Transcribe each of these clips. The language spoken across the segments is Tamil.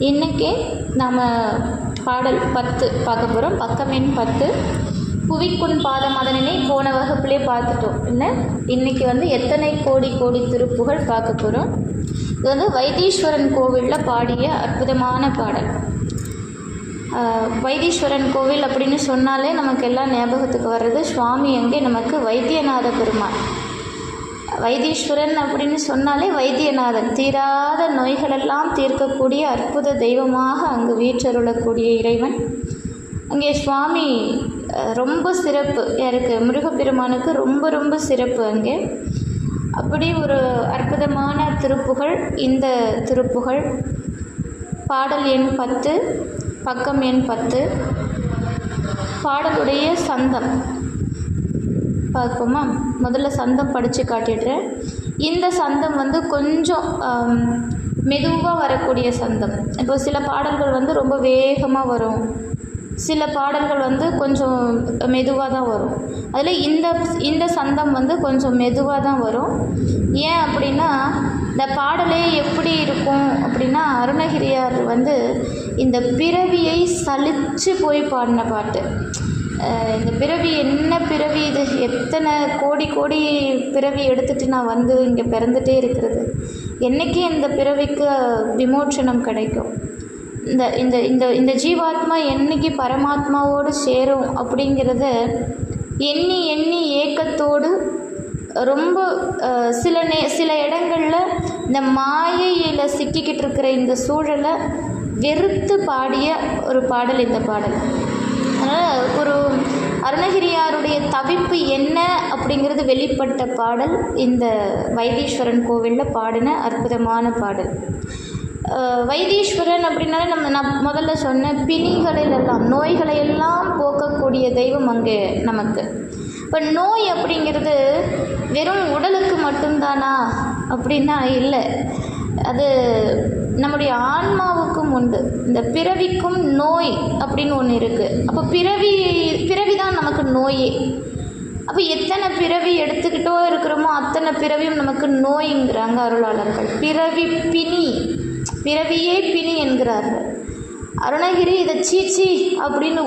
இன்றைக்கி நாம் பாடல் 10 பார்க்க போகிறோம். பக்கம் எண் 10. புவிக்குன் பாதம் அதனினை போன வகுப்புலே பார்த்துட்டோம் இல்லை. இன்றைக்கி எத்தனை கோடி கோடி திருப்புகழ் பார்க்க போகிறோம். இது வைத்தீஸ்வரன் கோவிலில் பாடிய அற்புதமான பாடல். வைத்தீஸ்வரன் கோவில் அப்படின்னு சொன்னாலே நமக்கு எல்லாம் ஞாபகத்துக்கு வர்றது சுவாமி அங்கே நமக்கு வைத்தியநாத பெருமாள். வைத்தீஸ்வரன் அப்படின்னு சொன்னாலே வைத்தியநாதன், தீராத நோய்களெல்லாம் தீர்க்கக்கூடிய அற்புத தெய்வமாக அங்கு வீற்றருளக்கூடிய இறைவன். அங்கே சுவாமி ரொம்ப சிறப்பு. யாருக்கு? முருகப்பெருமானுக்கு ரொம்ப ரொம்ப சிறப்பு அங்கே. அப்படி ஒரு அற்புதமான திருப்புகழ் இந்த திருப்புகழ். பாடல் எண் 10, பக்கம் எண் 10. பாடலுடைய சந்தம் பார்ப்போமா? முதல்ல சந்தம் படித்து காட்டிடுறேன். இந்த சந்தம் கொஞ்சம் மெதுவாக வரக்கூடிய சந்தம். இப்போ சில பாடல்கள் ரொம்ப வேகமாக வரும், சில பாடல்கள் கொஞ்சம் மெதுவாக தான் வரும். அதில் இந்த சந்தம் கொஞ்சம் மெதுவாக தான் வரும். ஏன் அப்படின்னா, இந்த பாடலே எப்படி இருக்கும் அப்படின்னா, அருணகிரியார் இந்த பிறவியை சலித்து போய் பாடின பாட்டு. இந்த பிறவி என்ன பிறவி இது, எத்தனை கோடி கோடி பிறவி எடுத்துகிட்டு நான் இங்கே பிறந்துகிட்டே இருக்கிறது, என்றைக்கு இந்த பிறவிக்கு விமோச்சனம் கிடைக்கும், இந்த இந்த இந்த இந்த ஜீவாத்மா என்றைக்கு பரமாத்மாவோடு சேரும் அப்படிங்கிறத எண்ணி எண்ணி ஏக்கத்தோடு ரொம்ப சில இடங்களில் இந்த மாயையில் சிக்கிக்கிட்டு இருக்கிற இந்த சூழலை வெறுத்து பாடிய ஒரு பாடல் இந்த பாடல். அதனால் ஒரு அருணகிரியாருடைய தவிப்பு என்ன அப்படிங்கிறது வெளிப்பட்ட பாடல் இந்த வைத்தீஸ்வரன் கோவிலில் பாடின அற்புதமான பாடல். வைத்தீஸ்வரன் அப்படின்னாலே நான் முதல்ல சொன்ன பிணிகளிலெல்லாம் நோய்களையெல்லாம் போக்கக்கூடிய தெய்வம் அங்கே நமக்கு. இப்போ நோய் அப்படிங்கிறது வெறும் உடலுக்கு மட்டும்தானா அப்படின்னா இல்லை, அது நம்முடைய ஆன்மாவுக்கும் உண்டு. இந்த பிறவிக்கும் நோய் அப்படின்னு ஒன்று இருக்குது. அப்போ பிறவி தான் நமக்கு நோயே. அப்போ எத்தனை பிறவி எடுத்துக்கிட்டோ இருக்கிறோமோ அத்தனை பிறவியும் நமக்கு நோய்ங்கிறாங்க அருளாளர்கள். பிறவியே பிணி என்கிறார்கள். அருணகிரி இதை சீச்சி அப்படின்னு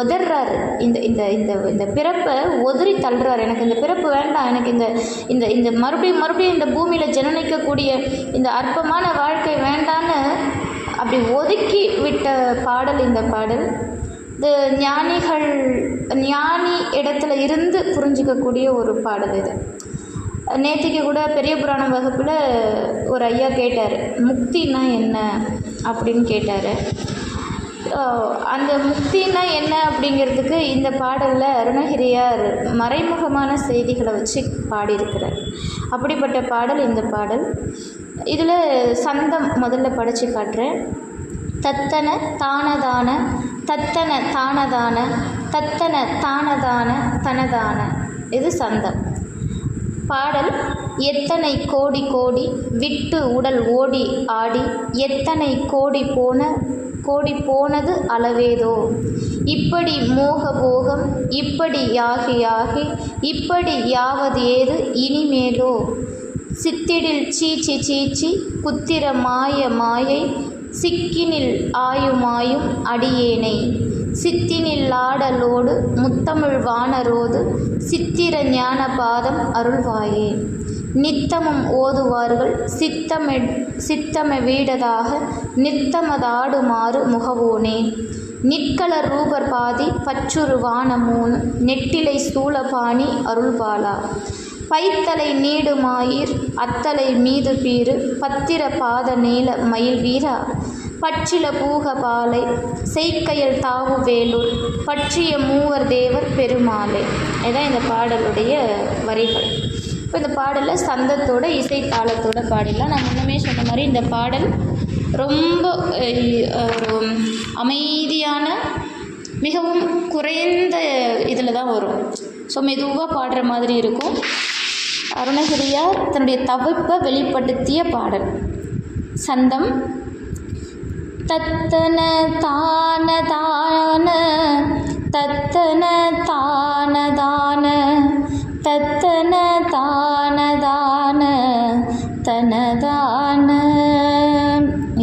உதறாரு. இந்த இந்த இந்த இந்த பிறப்பை உதறி தள்ளுறாரு. எனக்கு இந்த பிறப்பு வேண்டாம், எனக்கு இந்த இந்த இந்த மறுபடியும் இந்த பூமியில் ஜனனிக்கக்கூடிய இந்த அற்பமான வாழ்க்கை வேண்டான்னு அப்படி ஒதுக்கி விட்ட பாடல் இந்த பாடல். இது ஞானி இடத்துல இருந்து புரிஞ்சிக்கக்கூடிய ஒரு பாடல் இது. நேற்றுக்கு கூட பெரிய புராணம் வகுப்பில் ஒரு ஐயா கேட்டார், முக்தினா என்ன அப்படின்னு கேட்டார். அந்த முக்தினா என்ன அப்படிங்கிறதுக்கு இந்த பாடலில் அருணகிரியார் மறைமுகமான செய்திகளை வச்சு பாடியிருக்கிறார். அப்படிப்பட்ட பாடல் இந்த பாடல். இதில் சந்தம் முதல்ல படித்து காட்டுறேன். தத்தன தானதான தத்தன தானதான தத்தன தானதான தனதான, இது சந்தம். பாடல். எத்தனை கோடி கோடி விட்டு உடல் ஓடி ஆடி எத்தனை கோடி போனது அளவேதோ, இப்படி மோகபோகம் இப்படி யாகி இப்படி யாவது ஏது இனிமேலோ, சித்திடில் சீச்சி சீச்சி புத்திர மாயை சிக்கினில் ஆயுமாயும் அடியேனை, சித்தினில் ஆடலோடு முத்தமிழ் வானரோது சித்திர ஞான பாதம் அருள்வாயே, நித்தமும் ஓதுவார்கள் சித்தம வீடதாக நித்தமதாடுமாறு முகவோனே, நிற்கல ரூபர் பாதி பச்சுரு வானமூன் நெட்டிலை சூழபாணி அருள்பாலா, பைத்தலை நீடுமாயிர் அத்தலை மீது பீறு பத்திர பாத நீல மயில் வீரா, பச்சில பூக பாலை செய்கையல் தாவு வேலூர் பற்றிய மூவர் தேவர் பெருமாளே. இதுதான் இந்த பாடலுடைய வரிகள். இப்போ இந்த பாடலில் சந்தத்தோட இசை தாளத்தோட பாடலாம். நான் முன்னமே சொன்ன மாதிரி இந்த பாடல் ரொம்ப ஒரு அமைதியான மிகவும் குறைந்த இதில் தான் வரும். ஸோ மெதுவாக பாடுற மாதிரி இருக்கும். அருணகிரியார் தன்னுடைய தவிப்பை வெளிப்படுத்திய பாடல். சந்தம். தத்தன தானதான தத்தன தானதான தத்தன தானதான தனதான,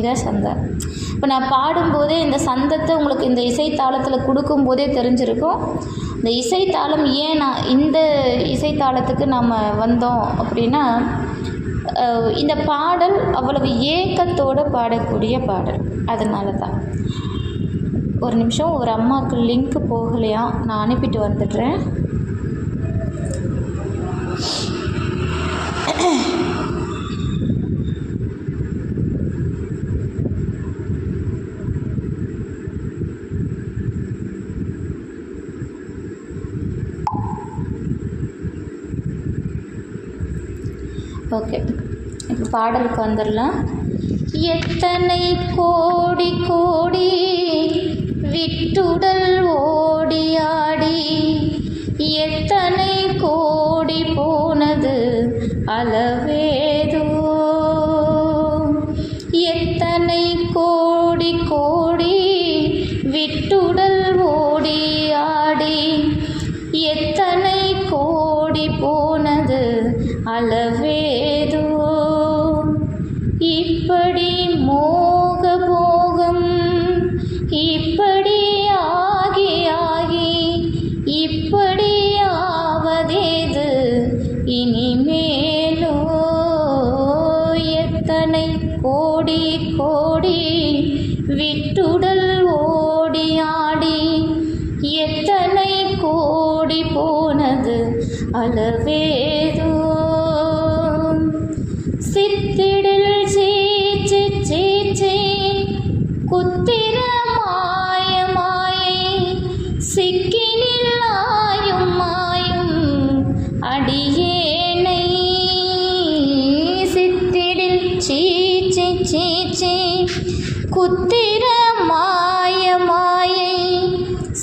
இதான் சந்தம். இப்போ நான் பாடும்போதே இந்த சந்தத்தை உங்களுக்கு இந்த இசைத்தாளத்தில் கொடுக்கும்போதே தெரிஞ்சிருக்கும். இந்த இசைத்தாளம் ஏன் நான் இந்த இசைத்தாளத்துக்கு நாம் வந்தோம் அப்படின்னா, இந்த பாடல் அவ்வளவு ஏக்கத்தோடு பாடக்கூடிய பாடல். அதனால தான். ஒரு நிமிஷம், ஒரு அம்மாவுக்கு லிங்க் போகலையா, நான் அனுப்பிட்டு வந்துடுறேன். ஓகே, இப்போ பாடலுக்கு வந்துடலாம். எத்தனை கோடி கோடி விட்டுடல் ஓடியாடி, எத்தனை கோடி போனது அளவேதோ, எத்தனை கோடி கோடி விட்டுடல் ஓடியாடி, எத்தனை கோடி போனது அளவேதோ, இப்படி மோக போகம் இப்படி ஆகி ஆகி இப்படி ஆவதேது இனிமேலோ, எத்தனை கோடி கோடி விட்டுடல் ஓடியாடி, எத்தனை கோடி போனது அளவேதோ, சித்திடில் சீச்சி சீச்சி குத்திர மாய மாயை, சிக்கினில் ஆயும் மாயும் அடியேனை, சித்திடில் சீச்சி சீச்சி குத்திர மாய மாயை,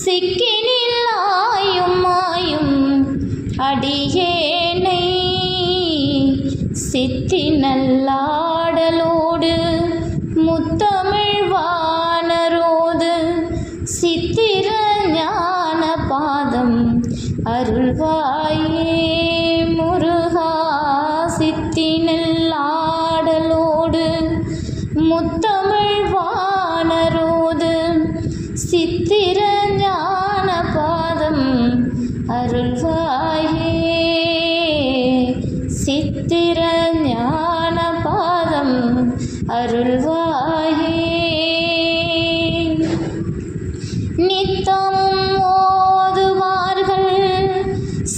சிக்கினில் ஆயும் மாயும் அடியேனை, சித்தி நல்லாடலோடு முத்தமிழ் வானரோது, சித்திர ஞான பாதம் அருள்வாயே முருகா, சித்தி நல்லாடலோடு முத்தமிழ் வானரோது, சித்திர ஞான பாதம் அருள்வாயே, சித்திர ஞான பாதம் அருள்வாயே. நித்தமும் ஓதுவார்கள்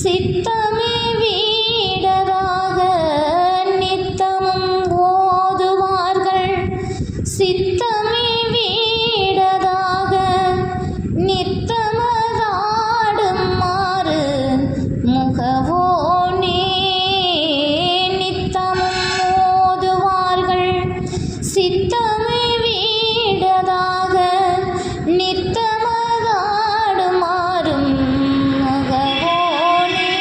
சித்தமே வீடராக, நித்தமும் ஓதுவார்கள் சித்தமே வீடராக, நித்தமதாடும் மாறு முகவோனே, நித்தமும் ஓதுவார்கள் சித்தமே வீடராக, நித்தமதாடுமாறும் முகவோனே,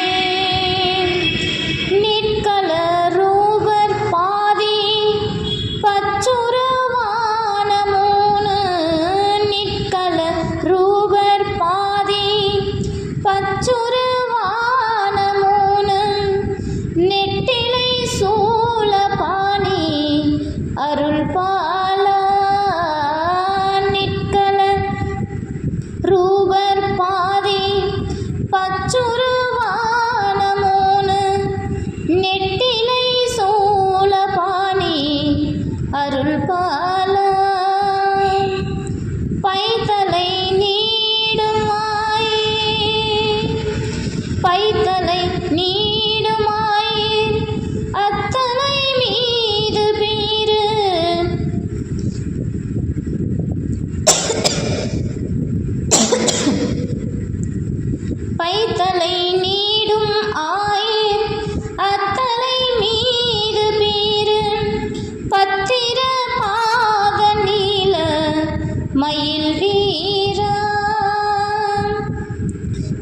நிற்கல ரூபர் பாதி பச்சுருவான மூணு, நிற்கல ரூபர் பாதி பச்சுருவான மூணு, நெட்டிலை சூலபாணி அருள் பாலா, நிற்கல ரூபர் பாதி பச்சுருவான மூணு, நெட்டிலை சூலபாணி அருள் பாலா, பைத்தலை நீடுமாயே பைத்தலை நீடுமாயே, அத்தனை மீது பீரு, பைத்தலை நீடும் ஆயீர் அத்தலை மீது பீரு, பத்திர பாக நீல மயில் வீரா,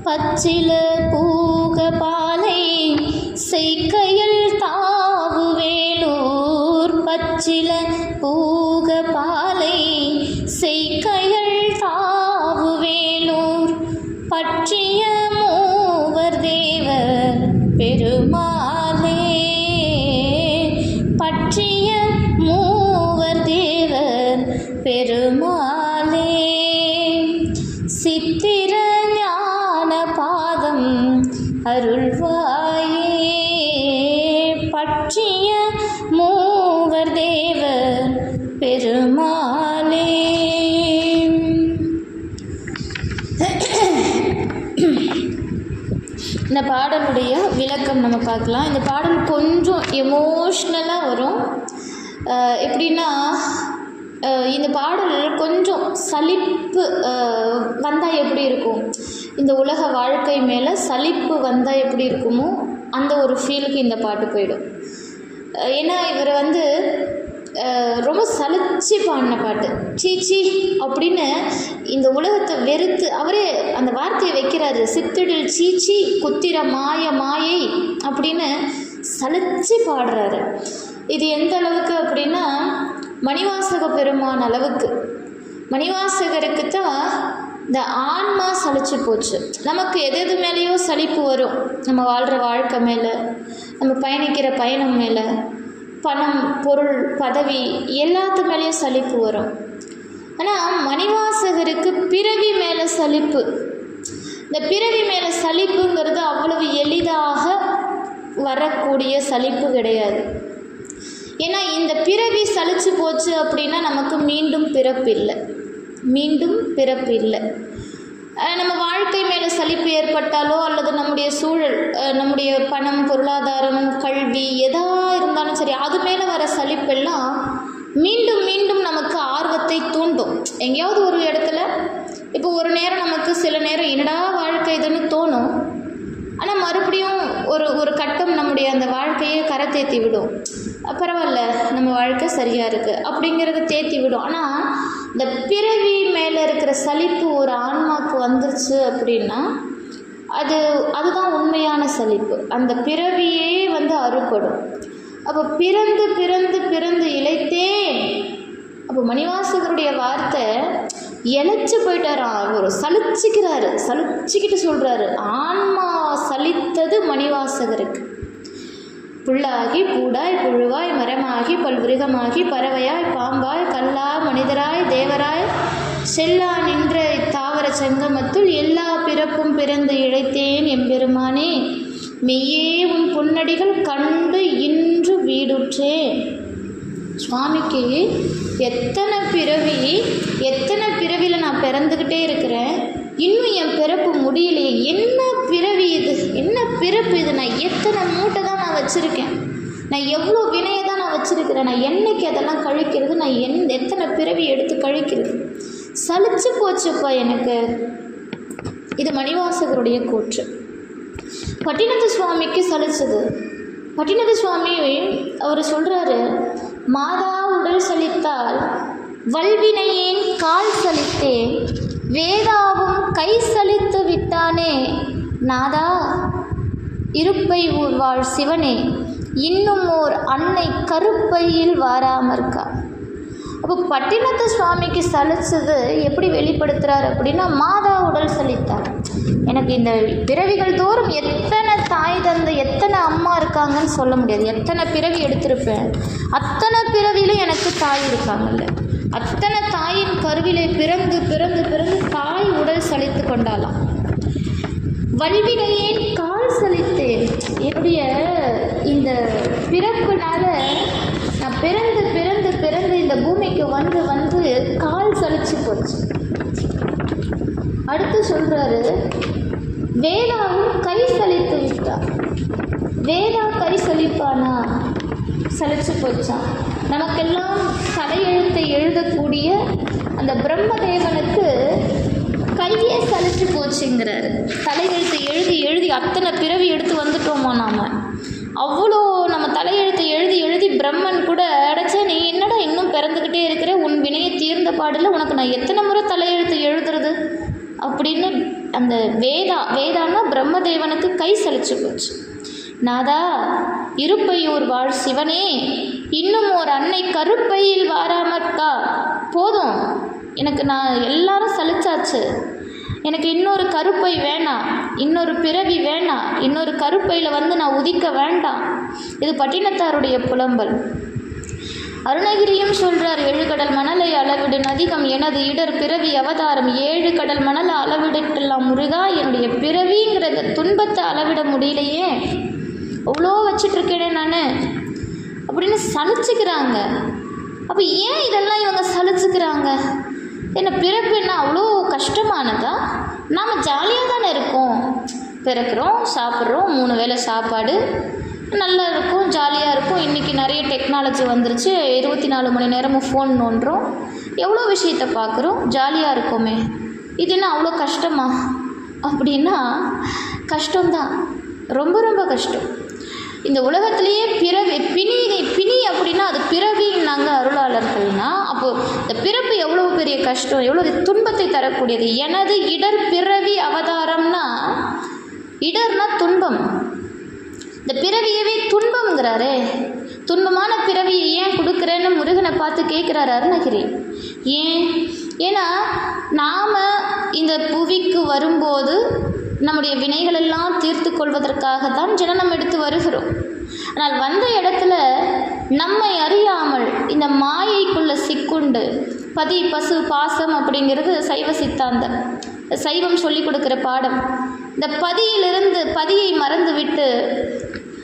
பச்சில பூக பாலை செய்கையில் தாவு வேலூர், பச்சில பூக பாலை செய்கையில் தாவு வேலூர், பற்றிய மூவர் தேவர் பெருமாளே, பற்றிய மூவர் தேவர் பெருமாளே சித்திர ஞான பாதம் அருள்வாயே பற்றிய மூவர் தேவர் பெருமாளே. இந்த பாடலுடைய விளக்கம் நம்ம பார்க்கலாம். இந்த பாடல் கொஞ்சம் எமோஷ்னலாக வரும். எப்படின்னா, இந்த பாடல் கொஞ்சம் சலிப்பு வந்தால் எப்படி இருக்கும், இந்த உலக வாழ்க்கை மேலே சலிப்பு வந்தால் எப்படி இருக்குமோ அந்த ஒரு ஃபீலுக்கு இந்த பாட்டு போயிடும். ஏன்னா இவர் வந்து ரொம்ப சலிச்சு பாடின பாட்டு. சீச்சி அப்படின்னு இந்த உலகத்தை வெறுத்து அவரே அந்த வார்த்தையை வைக்கிறாரு. சித்திடில் சீச்சி குத்திர மாயை அப்படின்னு சலிச்சு பாடுறாரு. இது எந்த அளவுக்கு அப்படின்னா, மணிவாசக பெருமான் அளவுக்கு. மணிவாசகருக்கு தான் இந்த ஆன்மா சலிச்சு போச்சு. நமக்கு எது மேலேயோ சலிப்பு வரும். நம்ம வாழ்கிற வாழ்க்கை மேலே, நம்ம பயணிக்கிற பயணம் மேலே, பணம் பொருள் பதவி எல்லாத்து மேலேயும் சலிப்பு வரும். ஆனால் மணிவாசகருக்கு பிறவி மேலே சலிப்பு. இந்த பிறவி மேலே சலிப்புங்கிறது அவ்வளவு எளிதாக வரக்கூடிய சலிப்பு கிடையாது. ஏன்னா இந்த பிறவி சலிச்சு போச்சு அப்படின்னா நமக்கு மீண்டும் பிறப்பு இல்லை. நம்ம வாழ்க்கை மேலே சலிப்பு ஏற்பட்டாலோ அல்லது நம்முடைய சூழல், நம்முடைய பணம் பொருளாதாரம் கல்வி எதாக இருந்தாலும் சரி, அது மேலே வர சலிப்பெல்லாம் மீண்டும் மீண்டும் நமக்கு ஆர்வத்தை தூண்டும். எங்கேயாவது ஒரு இடத்துல இப்போ ஒரு நேரம் நமக்கு சில நேரம் என்னடா வாழ்க்கை இதுன்னு தோணும். ஆனால் மறுபடியும் ஒரு கட்டம் நம்முடைய அந்த வாழ்க்கையை கரை தேத்தி விடும். பரவாயில்ல, நம்ம வாழ்க்கை சரியாக இருக்குது அப்படிங்கிறத தேத்தி விடும். ஆனால் இந்த பிறவி மேலே இருக்கிற சலிப்பு ஒரு ஆன்மாவுக்கு வந்துருச்சு அப்படின்னா அதுதான் உண்மையான சலிப்பு. அந்த பிறவியே வந்து அறுபடும். அப்போ பிறந்து பிறந்து பிறந்து இளைத்தேன். அப்போ மணிவாசகருடைய வார்த்தை இழைச்சி போயிட்டாராம். அவர் சலிச்சுக்கிட்டு சொல்கிறாரு. ஆன்மா சலித்தது மணிவாசகருக்கு. புல்லாகி பூடாய் புழுவாய் மரமாகி பல்விருகமாகி பறவையாய் பாம்பாய் கல்லா மனிதராய் தேவராய் செல்லா நின்ற இத்தாவர சங்கமத்துள் எல்லா பிறப்பும் பிறந்து இழைத்தேன் எம்பெருமானே, மெய்யே உன் பொன்னடிகள் கண்டு இன்று வீடுற்றேன். சுவாமிக்கு எத்தனை பிறவியில் நான் பிறந்துக்கிட்டே இருக்கிறேன், இன்னும் என் பிறப்பு முடியலையே. என்ன பிறவி இது, என்ன பிறப்பு இது, நான் எத்தனை மூட்டை தான் நான் வச்சுருக்கேன், நான் எவ்வளோ வினையை தான் நான் வச்சுருக்கிறேன், நான் என்னைக்கு அதெல்லாம் கழிக்கிறது, நான் எத்தனை பிறவி எடுத்து கழிக்கிறது, சலிச்சு போச்சுப்பா எனக்கு. இது மணிவாசகருடைய கூற்று. பட்டினத்து சுவாமிக்கு சலிச்சது. பட்டினத்து சுவாமி அவர் சொல்கிறாரு, மாதா உடல் சலித்தால் வல்வினையேன் கால் சலித்தேன், வேதாவும் கை சலித்து விட்டானே நாதா இருப்பை ஊர்வாழ் சிவனே, இன்னும் ஓர் அன்னை கருப்பையில் வாராமற்கா. அப்போ பட்டினத்து சுவாமிக்கு சலிச்சது எப்படி வெளிப்படுத்துகிறார் அப்படின்னா, மாதா உடல் சலித்தார். எனக்கு இந்த பிறவிகள் தோறும் எத்தனை தாய் தந்தை எத்தனை அம்மா இருக்காங்கன்னு சொல்ல முடியாது. எத்தனை பிறவி எடுத்திருப்பேன், அத்தனை பிறவிலும் எனக்கு தாய் இருக்காங்கல்ல. அத்தனை தாயின் கருவிலே பிறந்து பிறந்து பிறந்து தாய் உடல் சலித்து கொண்டாலாம். வல்வினையேன் கால் சலித்தேன். என்னுடைய இந்த பிறப்புனால நான் பிறந்து பிறந்து பிறந்து இந்த பூமிக்கு வந்து வந்து கால் சலிச்சு போச்சு. அடுத்து சொல்கிறாரு, வேதாவும் கை சலித்து விட்டார். வேதா கை சலிப்பானா? சலிச்சு போச்சான். நமக்கெல்லாம் தலையெழுத்தை எழுதக்கூடிய அந்த பிரம்மதேவனுக்கு கையே சலிச்சு போச்சுங்கிறாரு. தலையெழுத்தை எழுதி எழுதி அத்தனை பிறவி எடுத்து வந்துட்டோமோ நாம். அவ்வளோ நம்ம தலையெழுத்தை எழுதி எழுதி பிரம்மன் கூட அடைச்சா, நீ என்னடா இன்னும் பிறந்துக்கிட்டே இருக்கிற, உன் வினையை தீர்ந்த பாடில் உனக்கு நான் எத்தனை முறை தலையெழுத்தை எழுதுறது அப்படின்னு அந்த வேதான்னா பிரம்மதேவனுக்கு கை சலிச்சு போச்சு. நாதா இருப்பையூர் வாழ் சிவனே, இன்னும் ஒரு அன்னை கருப்பையில் வாராமற்கா. போதும், எனக்கு நான் எல்லாரும் சலிச்சாச்சு, எனக்கு இன்னொரு கருப்பை வேணாம், இன்னொரு பிறவி வேணாம், இன்னொரு கருப்பையில் வந்து நான் உதிக்க வேண்டாம். இது பட்டினத்தாருடைய புலம்பல். அருணகிரியும் சொல்கிறார், எழுகடல் மணலை அள அளவிடு நதிகம் எனது இடர் பிறவி அவதாரம் 7 கடல் மணல் அளவிடட்டெல்லாம் முருகா என்னுடைய பிறவிங்கிற இந்த துன்பத்தை அளவிட முடியலையே, அவ்வளோ வச்சிட்ருக்கேனே நான் அப்படின்னு சலிச்சுக்கிறாங்க. அப்போ ஏன் இதெல்லாம் இவங்க சலிச்சுக்கிறாங்க? என்ன பிறப்பு என்ன அவ்வளோ கஷ்டமானதா? நாம் ஜாலியாக தானே இருக்கோம், பிறக்கிறோம், சாப்பிட்றோம், 3 வேளை சாப்பாடு நல்லா இருக்கும், ஜாலியாக இருக்கும். இன்றைக்கி நிறைய டெக்னாலஜி வந்துருச்சு, 24 மணி நேரமும் ஃபோன் நோண்டுறோம், எவ்வளோ விஷயத்தை பார்க்குறோம், ஜாலியாக இருக்கோமே, இது என்ன அவ்வளோ கஷ்டமா? அப்படின்னா கஷ்டம்தான், ரொம்ப ரொம்ப கஷ்டம். இந்த உலகத்திலேயே பிணி அப்படின்னா அது பிறவின்னாங்க அருளாளர்கள்னா. அப்போது இந்த பிறப்பு எவ்வளோ பெரிய கஷ்டம், எவ்வளோ துன்பத்தை தரக்கூடியது. எனது இடர் பிறவி அவதாரம்னா, இடர்னா துன்பம், இந்த பிறவியவே துன்பம்ங்கிறாரே. துன்பமான பிறவியை ஏன் கொடுக்குறேன்னு முருகனை பார்த்து கேட்குறாரு அருணகிரி. ஏன்னா நாம் இந்த புவிக்கு வரும்போது நம்முடைய வினைகளெல்லாம் தீர்த்து கொள்வதற்காகத்தான் ஜனனம் எடுத்து வருகிறோம். ஆனால் வந்த இடத்துல நம்மை அறியாமல் இந்த மாயைக்குள்ளே சிக்குண்டு பதி பசு பாசம் அப்படிங்கிறது சைவ சித்தாந்தம், சைவம் சொல்லி கொடுக்குற பாடம். இந்த பதியிலிருந்து பதியை மறந்து விட்டு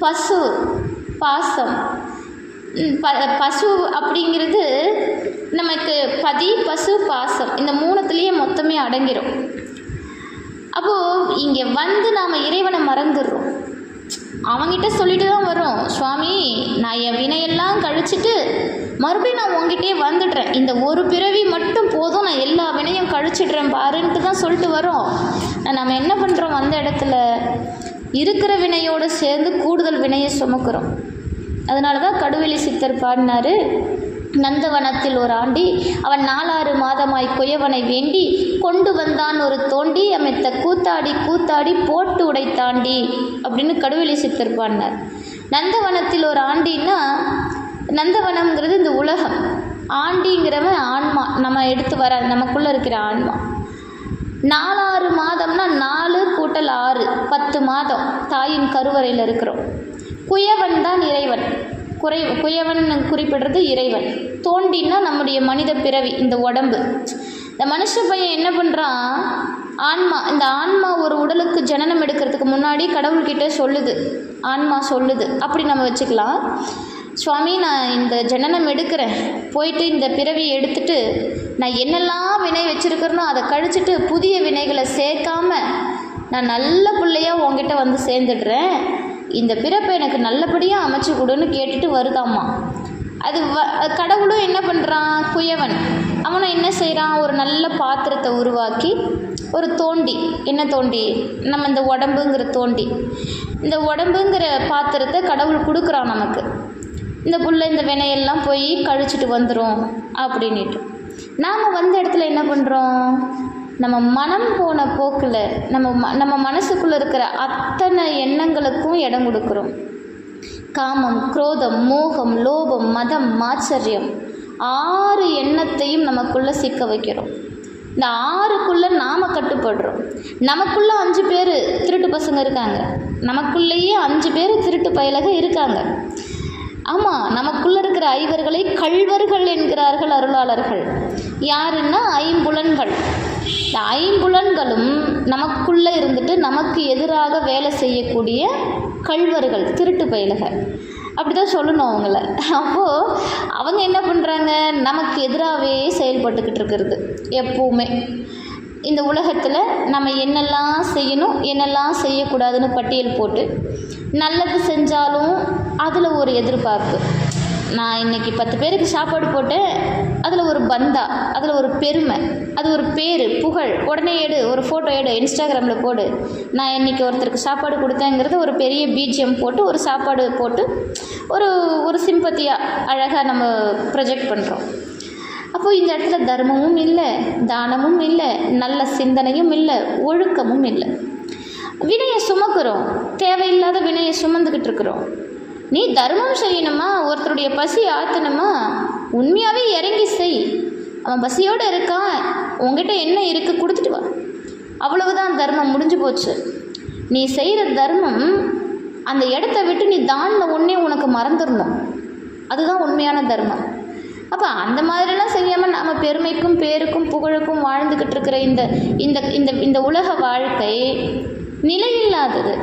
பசு பாசம், பசு அப்படிங்கிறது நமக்கு பதி பசு பாசம் இந்த 3த்துலேயே மொத்தமே அடங்கிடும். அப்போது இங்கே வந்து நாம் இறைவனை மறந்துடுறோம். அவங்ககிட்ட சொல்லிட்டு தான் வரோம், சுவாமி நான் என் வினையெல்லாம் கழிச்சிட்டு மறுபடியும் நான் உங்ககிட்டே வந்துடுறேன், இந்த ஒரு பிறவி மட்டும் போதும், நான் எல்லா வினையும் கழிச்சிடுறேன் பாருன்ட்டு தான் சொல்லிட்டு வரோம். நம்ம என்ன பண்ணுறோம், வந்த இடத்துல இருக்கிற வினையோடு சேர்ந்து கூடுதல் வினையை சுமக்கிறோம். அதனால தான் கடுவெளி சித்தர் பாடினார், நந்தவனத்தில் ஒரு ஆண்டி அவன் 4 மாதமாய் குயவனை வேண்டி கொண்டு வந்தான் ஒரு தோண்டி அமைத்த கூத்தாடி கூத்தாடி போட்டு உடைத்தாண்டி அப்படின்னு கடுவெளி சித்தர் பாடினார். நந்தவனத்தில் ஒரு ஆண்டின்னா, நந்தவனம்ங்கிறது இந்த உலகம், ஆண்டிங்கிறவன் ஆன்மா, நம்ம எடுத்து வர நமக்குள்ளே இருக்கிற ஆன்மா. 4 மாதம்னா 4 + 6 10 மாதம் தாயின் கருவறையில் இருக்கிறோம். குயவன் தான் இறைவன், குயவன் குறிப்பிடுறது இறைவன். தோண்டின்னா நம்முடைய மனித பிறவி, இந்த உடம்பு. இந்த மனுஷ பையன் என்ன பண்ணுறான், ஆன்மா, இந்த ஆன்மா ஒரு உடலுக்கு ஜனனம் எடுக்கிறதுக்கு முன்னாடி கடவுள்கிட்ட சொல்லுது, ஆன்மா சொல்லுது, அப்படி நம்ம வச்சுக்கலாம். சுவாமி நான் இந்த ஜனனம் எடுக்கிறேன், போயிட்டு இந்த பிறவியை எடுத்துட்டு நான் என்னெல்லாம் வினை வச்சுருக்கிறனோ அதை கழிச்சிட்டு புதிய வினைகளை சேர்க்காம நான் நல்ல பிள்ளையாக உங்ககிட்ட வந்து சேர்ந்துடுறேன், இந்த பிறப்பை எனக்கு நல்லபடியாக அமைச்சு கொடுன்னு கேட்டுட்டு வருதாம்மா. அது கடவுளும் என்ன பண்ணுறான், குயவன் அவனும் என்ன செய்கிறான், ஒரு நல்ல பாத்திரத்தை உருவாக்கி ஒரு தோண்டி, என்ன தோண்டி, நம்ம இந்த உடம்புங்கிற தோண்டி, இந்த உடம்புங்கிற பாத்திரத்தை கடவுள் கொடுக்குறான் நமக்கு. இந்த புள்ள இந்த வினையெல்லாம் போய் கழிச்சிட்டு வந்துடும் அப்படின்ட்டு. நாம் வந்த இடத்துல என்ன பண்ணுறோம், நம்ம மனம் போன போக்கில் நம்ம மனசுக்குள்ளே இருக்கிற அத்தனை எண்ணங்களுக்கும் இடம் கொடுக்குறோம். காமம், குரோதம், மோகம், லோபம், மதம், மாச்சரியம் 6 எண்ணத்தையும் நமக்குள்ளே சிக்க வைக்கிறோம். இந்த 6க்குள்ளே நாம் கட்டுப்படுறோம். நமக்குள்ளே 5 பேர் திருட்டு பசங்க இருக்காங்க, நமக்குள்ளேயே 5 பேர் திருட்டு பயலக இருக்காங்க. ஆமாம், நமக்குள்ளே இருக்கிற ஐவர்களை கள்வர்கள் என்கிறார்கள் அருளாளர்கள். யாருன்னா ஐம்புலன்கள். இந்த ஐம்புலன்களும் நமக்குள்ளே இருந்துட்டு நமக்கு எதிராக வேலை செய்யக்கூடிய கள்வர்கள், திருட்டு பயலுக, அப்படி தான் சொல்லணும் அவங்கள. அப்போது அவங்க என்ன பண்ணுறாங்க, நமக்கு எதிராகவே செயல்பட்டுக்கிட்டு இருக்கிறது எப்போவுமே. இந்த உலகத்தில் நம்ம என்னெல்லாம் செய்யணும் என்னெல்லாம் செய்யக்கூடாதுன்னு பட்டியல் போட்டு, நல்லது செஞ்சாலும் அதில் ஒரு எதிர்பார்ப்பு. நான் இன்றைக்கி 10 பேருக்கு சாப்பாடு போட்டேன், அதில் ஒரு பந்தா, அதில் ஒரு பெருமை, அது ஒரு பேர் புகழ், உடனே எடு, ஒரு ஃபோட்டோ எடு, இன்ஸ்டாகிராமில் போடு, நான் இன்றைக்கி ஒருத்தருக்கு சாப்பாடு கொடுத்தேங்கிறது ஒரு பெரிய பிஜிஎம் போட்டு ஒரு சாப்பாடு போட்டு ஒரு சிம்பத்தியாக அழகாக நம்ம ப்ரொஜெக்ட் பண்ணுறோம். அப்போது இந்த இடத்துல தர்மமும் இல்லை, தானமும் இல்லை, நல்ல சிந்தனையும் இல்லை, ஒழுக்கமும் இல்லை. வினையை சுமக்கிறோம், தேவையில்லாத வினையை சுமந்துக்கிட்டு இருக்கிறோம். நீ தர்மம் செய்யணுமா, ஒருத்தருடைய பசி ஆற்றணுமா, உண்மையாகவே இறங்கி செய். அவன் பசியோடு இருக்கான், உங்ககிட்ட என்ன இருக்குது கொடுத்துட்டு வா, அவ்வளவுதான், தர்மம் முடிஞ்சு போச்சு. நீ செய்கிற தர்மம் அந்த இடத்த விட்டு நீ தாண்டின உடனே உனக்கு மறந்துடணும், அதுதான் உண்மையான தர்மம். அப்போ அந்த மாதிரிலாம் செய்யாமல் நாம் பெருமைக்கும் பேருக்கும் புகழுக்கும் வாழ்ந்துக்கிட்டு இருக்கிற இந்த இந்த இந்த இந்த உலக வாழ்க்கை நிலையில்லாதது.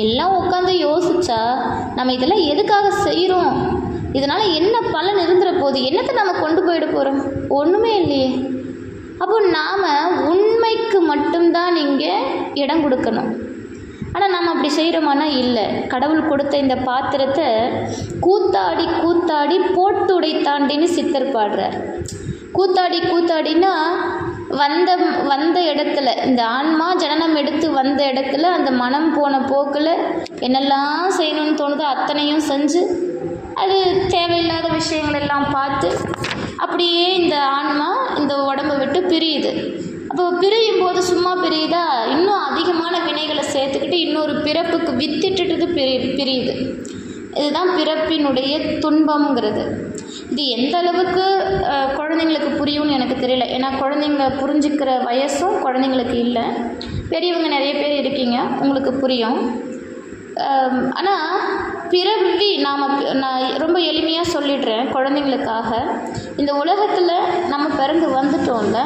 எல்லாம் உட்காந்து யோசிச்சா நம்ம இதெல்லாம் எதுக்காக செய்கிறோம், இதனால் என்ன பலன் இருந்துற போது, என்னத்தை நம்ம கொண்டு போயிட போகிறோம், ஒன்றுமே இல்லையே. அப்போ நாம் உண்மைக்கு மட்டும்தான் இங்கே இடம் கொடுக்கணும். ஆனால் நம்ம அப்படி செய்கிறோமானா இல்லை. கடவுள் கொடுத்த இந்த பாத்திரத்தை கூத்தாடி கூத்தாடி போட்டு உடைத்தாண்டின்னு சித்தர் பாடுறார். கூத்தாடி கூத்தாடினா வந்த இடத்துல, இந்த ஆன்மா ஜனனம் எடுத்து வந்த இடத்துல அந்த மனம் போன போக்கில் என்னெல்லாம் செய்யணும்னு தோணுதோ அத்தனையும் செஞ்சு அது தேவையில்லாத விஷயங்கள் எல்லாம் பார்த்து அப்படியே இந்த ஆன்மா இந்த உடம்பை விட்டு பிரியுது. அப்போ பிரியும் போது சும்மா பிரியுதா, இன்னும் அதிகமான வினைகளை சேர்த்துக்கிட்டு இன்னொரு பிறப்புக்கு வித்திட்டுட்டு பிரியுது. இதுதான் பிறப்பினுடைய துன்பம்ங்கிறது. இது எந்த அளவுக்கு குழந்தைங்களுக்கு புரியும்னு எனக்கு தெரியல. ஏன்னா குழந்தைங்க புரிஞ்சுக்கிற வயசும் குழந்தைங்களுக்கு இல்லை. பெரியவங்க நிறைய பேர் இருக்கீங்க, உங்களுக்கு புரியும். ஆனால் பிறவி நான் ரொம்ப எளிமையாக சொல்லிடுறேன் குழந்தைங்களுக்காக. இந்த உலகத்தில் நம்ம பிறந்து வந்துட்டோம்ல,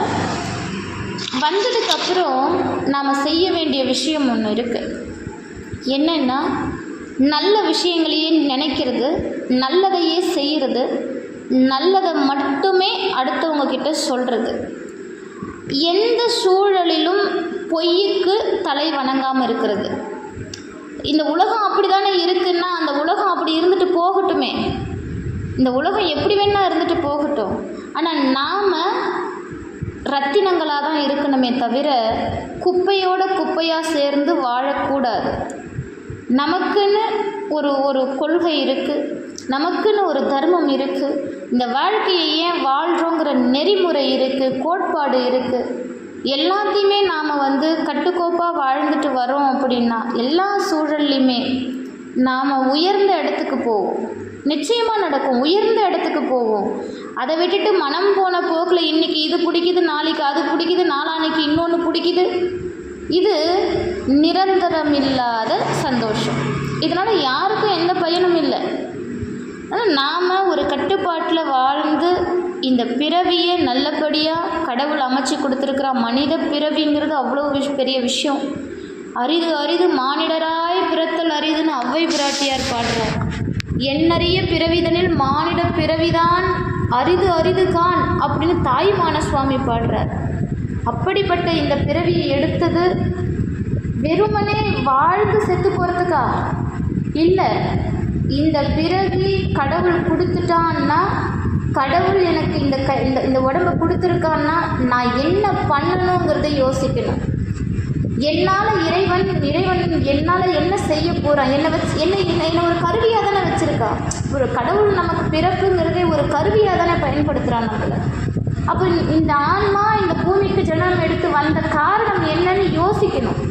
வந்ததுக்கப்புறம் நாம் செய்ய வேண்டிய விஷயம் ஒன்று இருக்குது. என்னென்னா நல்ல விஷயங்களையே நினைக்கிறது, நல்லதையே செய்கிறது, நல்லதை மட்டுமே அடுத்தவங்க கிட்ட சொல்கிறது. எந்த சூழலிலும் பொய்யுக்கு தலை வணங்காமல் இருக்கிறது. இந்த உலகம் அப்படி தானே இருக்குன்னா அந்த உலகம் அப்படி இருந்துட்டு போகட்டுமே, இந்த உலகம் எப்படி வேணால் இருந்துட்டு போகட்டும். ஆனால் நாம் ரத்தினங்களாக தான் இருக்கணுமே தவிர குப்பையோட குப்பையாக சேர்ந்து வாழக்கூடாது. நமக்குன்னு ஒரு கொள்கை இருக்குது, நமக்குன்னு ஒரு தர்மம் இருக்குது, இந்த வாழ்க்கையை ஏன் வாழ்கிறோங்கிற நெறிமுறை இருக்குது, கோட்பாடு இருக்குது. எல்லாத்தையுமே நாம் கட்டுக்கோப்பாக வாழ்ந்துட்டு வரோம் அப்படின்னா எல்லா சூழல்லையுமே நாம் உயர்ந்த இடத்துக்கு போவோம். நிச்சயமாக நடக்கும், உயர்ந்த இடத்துக்கு போவோம். அதை விட்டுட்டு மனம் போன போக்கில் இன்றைக்கி இது பிடிக்குது, நாளைக்கு அது பிடிக்குது, நாளான்னைக்கு இன்னொன்று பிடிக்குது, இது நிரந்தரம் இல்லாத சந்தோஷம். இதனால் யாருக்கும் எந்த பயனும் இல்லை. ஆனால் நாம் ஒரு கட்டுப்பாட்டில் வாழ்ந்து இந்த பிறவியை நல்லபடியாக கடவுள் அமைச்சு கொடுத்துருக்குற மனித பிறவிங்கிறது அவ்வளோ பெரிய விஷயம். அரிது அரிது மானிடராய் பிறத்தல் அரிதுன்னு ஔவை பிராட்டியார் பாடுறார். எண்ணறிய பிறவிதனில் மானிட பிறவிதான் அரிது அரிது கான் அப்படின்னு தாய்மான சுவாமி பாடுறார். அப்படிப்பட்ட இந்த பிறவியை எடுத்தது வெறுமனே வாழ்ந்து செத்து போகிறதுக்கா இல்லை. இந்த பிறவி கடவுள் கொடுத்துட்டான்னா, கடவுள் எனக்கு இந்த உடம்பை கொடுத்துருக்கான்னா நான் என்ன பண்ணணுங்கிறத யோசிக்கணும். என்னால் இறைவன் என்னால் என்ன செய்ய போகிறான், என்னை ஒரு கருவியாக தானே வச்சுருக்கா. ஒரு கடவுள் நமக்கு பிறப்புங்கிறதே ஒரு கருவியாக தானே பயன்படுத்துகிறான் நம்மளை. அப்போ இந்த ஆன்மா இந்த பூமிக்கு ஜனனம் எடுத்து வந்த காரணம் என்னன்னு யோசிக்கணும்.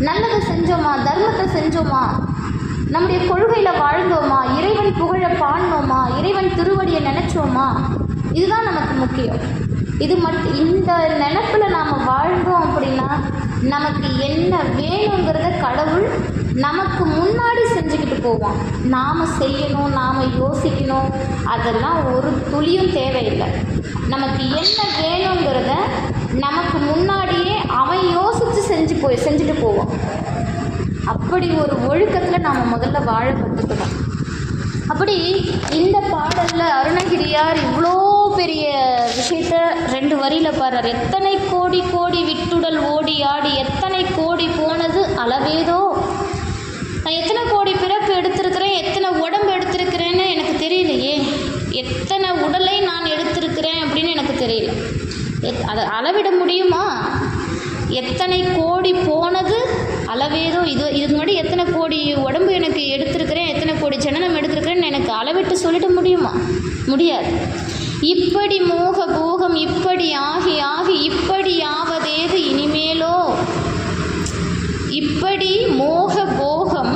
நல்லதை செஞ்சோமா, தர்மத்தை செஞ்சோமா, நம்முடைய கொள்கையில் வாழ்ந்தோமா, இறைவன் புகழ பாடினோமா, இறைவன் திருவடியை நினச்சோமா, இதுதான் நமக்கு முக்கியம். இந்த நினைப்பில் நாம் வாழ்ந்தோம் அப்படின்னா நமக்கு என்ன வேணுங்கிறத கடவுள் நமக்கு முன்னாடி செஞ்சுக்கிட்டு போவான். நாம் செய்யணும், நாம் யோசிக்கணும், அதெல்லாம் ஒரு துளியும் தேவையில்லை. நமக்கு என்ன வேணுங்கிறத நமக்கு முன்னாடியே அவன் யோசித்து செஞ்சுட்டு போவான். அப்படி ஒரு ஒழுக்கத்தில் நாம் முதல்ல வாழ கற்றுக்கணும். அப்படி இந்த பாடலில் அருணகிரியார் இவ்வளோ பெரிய விஷயத்த 2 வரியில் பாடுறார். எத்தனை கோடி கோடி விட்டுடல் ஓடி ஆடி எத்தனை கோடி போனது அளவேதோ. நான் எத்தனை கோடி பிறப்பு எடுத்திருக்கிறேன், எத்தனை உடம்பு எடுத்திருக்கிறேன்னு எனக்கு தெரியலையே, எத்தனை உடலை நான் எடுத்திருக்கிறேன் அப்படின்னு எனக்கு தெரியல. அதை அளவிட முடியுமா? எத்தனை கோடி போனது அளவேதோ. இதுக்கு முன்னாடி எத்தனை கோடி உடம்பு எனக்கு எடுத்திருக்கிறேன், எத்தனை கோடி ஜனனம் எடுத்திருக்கிறேன்னு எனக்கு அளவிட்டு சொல்லிட முடியுமா? முடியாது. இப்படி மோக போகம் இப்படி ஆகி ஆகி இப்படி ஆவதேது இனிமேலோ. இப்படி மோக போகம்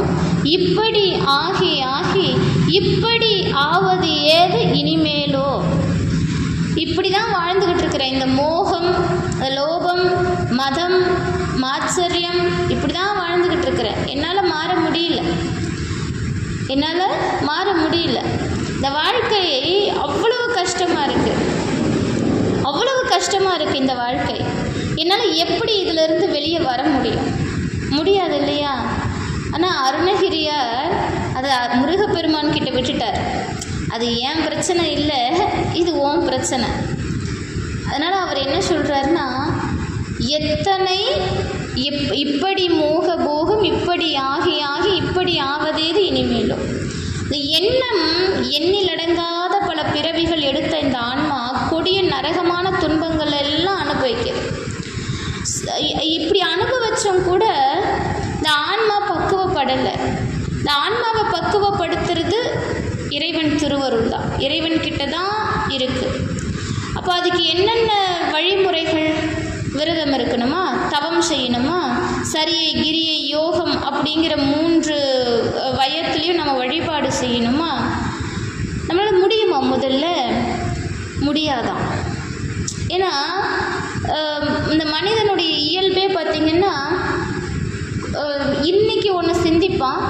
இப்படி ஆகி ஆகி இப்படி ஆவது ஏது இனிமேலோ. இப்படி தான் வாழ்ந்துக்கிட்டு இருக்கிறேன். இந்த மோகம், லோபம், மதம், மாத்சரியம், இப்படி தான் வாழ்ந்துக்கிட்டு இருக்கிறேன். என்னால் மாற முடியல. இந்த வாழ்க்கை அவ்வளவு கஷ்டமாக இருக்குது, அவ்வளவு கஷ்டமாக இருக்குது இந்த வாழ்க்கை. என்னால் எப்படி இதிலிருந்து வெளியே வர முடியாது இல்லையா? ஆனால் அருணகிரியார் அதை முருகப்பெருமான் கிட்ட விட்டுட்டார். அது ஏன் பிரச்சனை இல்லை, இது ஓம் பிரச்சனை. அதனால் அவர் என்ன சொல்கிறாருன்னா, எத்தனை இப்படி மோக போகம் இப்படி ஆகி ஆகி இப்படி ஆவதேது இனிமேலும். இந்த எண்ணம் எண்ணிலடங்காத பல பிறவிகள் எடுத்த இந்த ஆன்மா கொடிய நரகமான துன்பங்கள் எல்லாம் அனுபவிக்குது. இப்படி அனுபவிச்சும் கூட இந்த ஆன்மா பக்குவப்படலை. இந்த ஆன்மாவை பக்குவப்படுத்துறது இறைவன் திருவருள் தான், இறைவன் கிட்ட தான் இருக்குது. அப்போ அதுக்கு என்னென்ன வழிமுறைகள்? விரதம் இருக்கணுமா, தவம் செய்யணுமா, சரியை கிரியை யோகம் அப்படிங்கிற 3 வயத்துலேயும் நம்ம வழிபாடு செய்யணுமா? நம்மளால் முடியுமா? முதல்ல முடியாதான். ஏன்னா இந்த மனிதனுடைய இயல்பே பார்த்திங்கன்னா, இன்னைக்கு ஒன்று சிந்திப்பான்,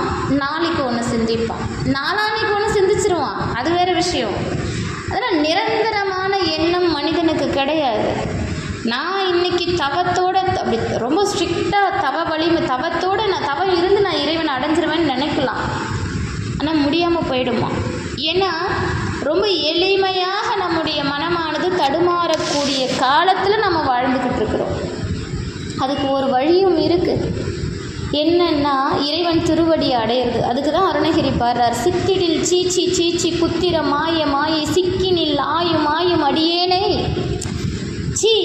நாளைக்கு ஒன்று சிந்திப்பான், நாளான்னைக்கு ஒன்று சிந்திச்சிருவான், அது வேறு விஷயம். அதனால் நிரந்தரமான எண்ணம் மனிதனுக்கு கிடையாது. நான் இன்னைக்கு தவத்தோடு அப்படி ரொம்ப ஸ்ட்ரிக்டாக தவத்தோடு நான் தவம் இருந்து நான் இறைவனை அடைஞ்சிருவேன்னு நினைக்கலாம். ஆனால் முடியாமல் போயிடுமா? ஏன்னா ரொம்ப எளிமையாக நம்முடைய மனமானது தடுமாறக்கூடிய காலத்தில் நம்ம வாழ்ந்துக்கிட்டு இருக்கிறோம். அதுக்கு ஒரு வழியும் இருக்குது. என்னன்னா, இறைவன் திருவடி அடையிறது. அதுக்கு தான் அருணகிரி பாடுறார், சித்திடில் சீச்சி சீச்சி குத்திர மாய மாயை சிக்கினில் ஆயும் ஆயும் அடியேனே.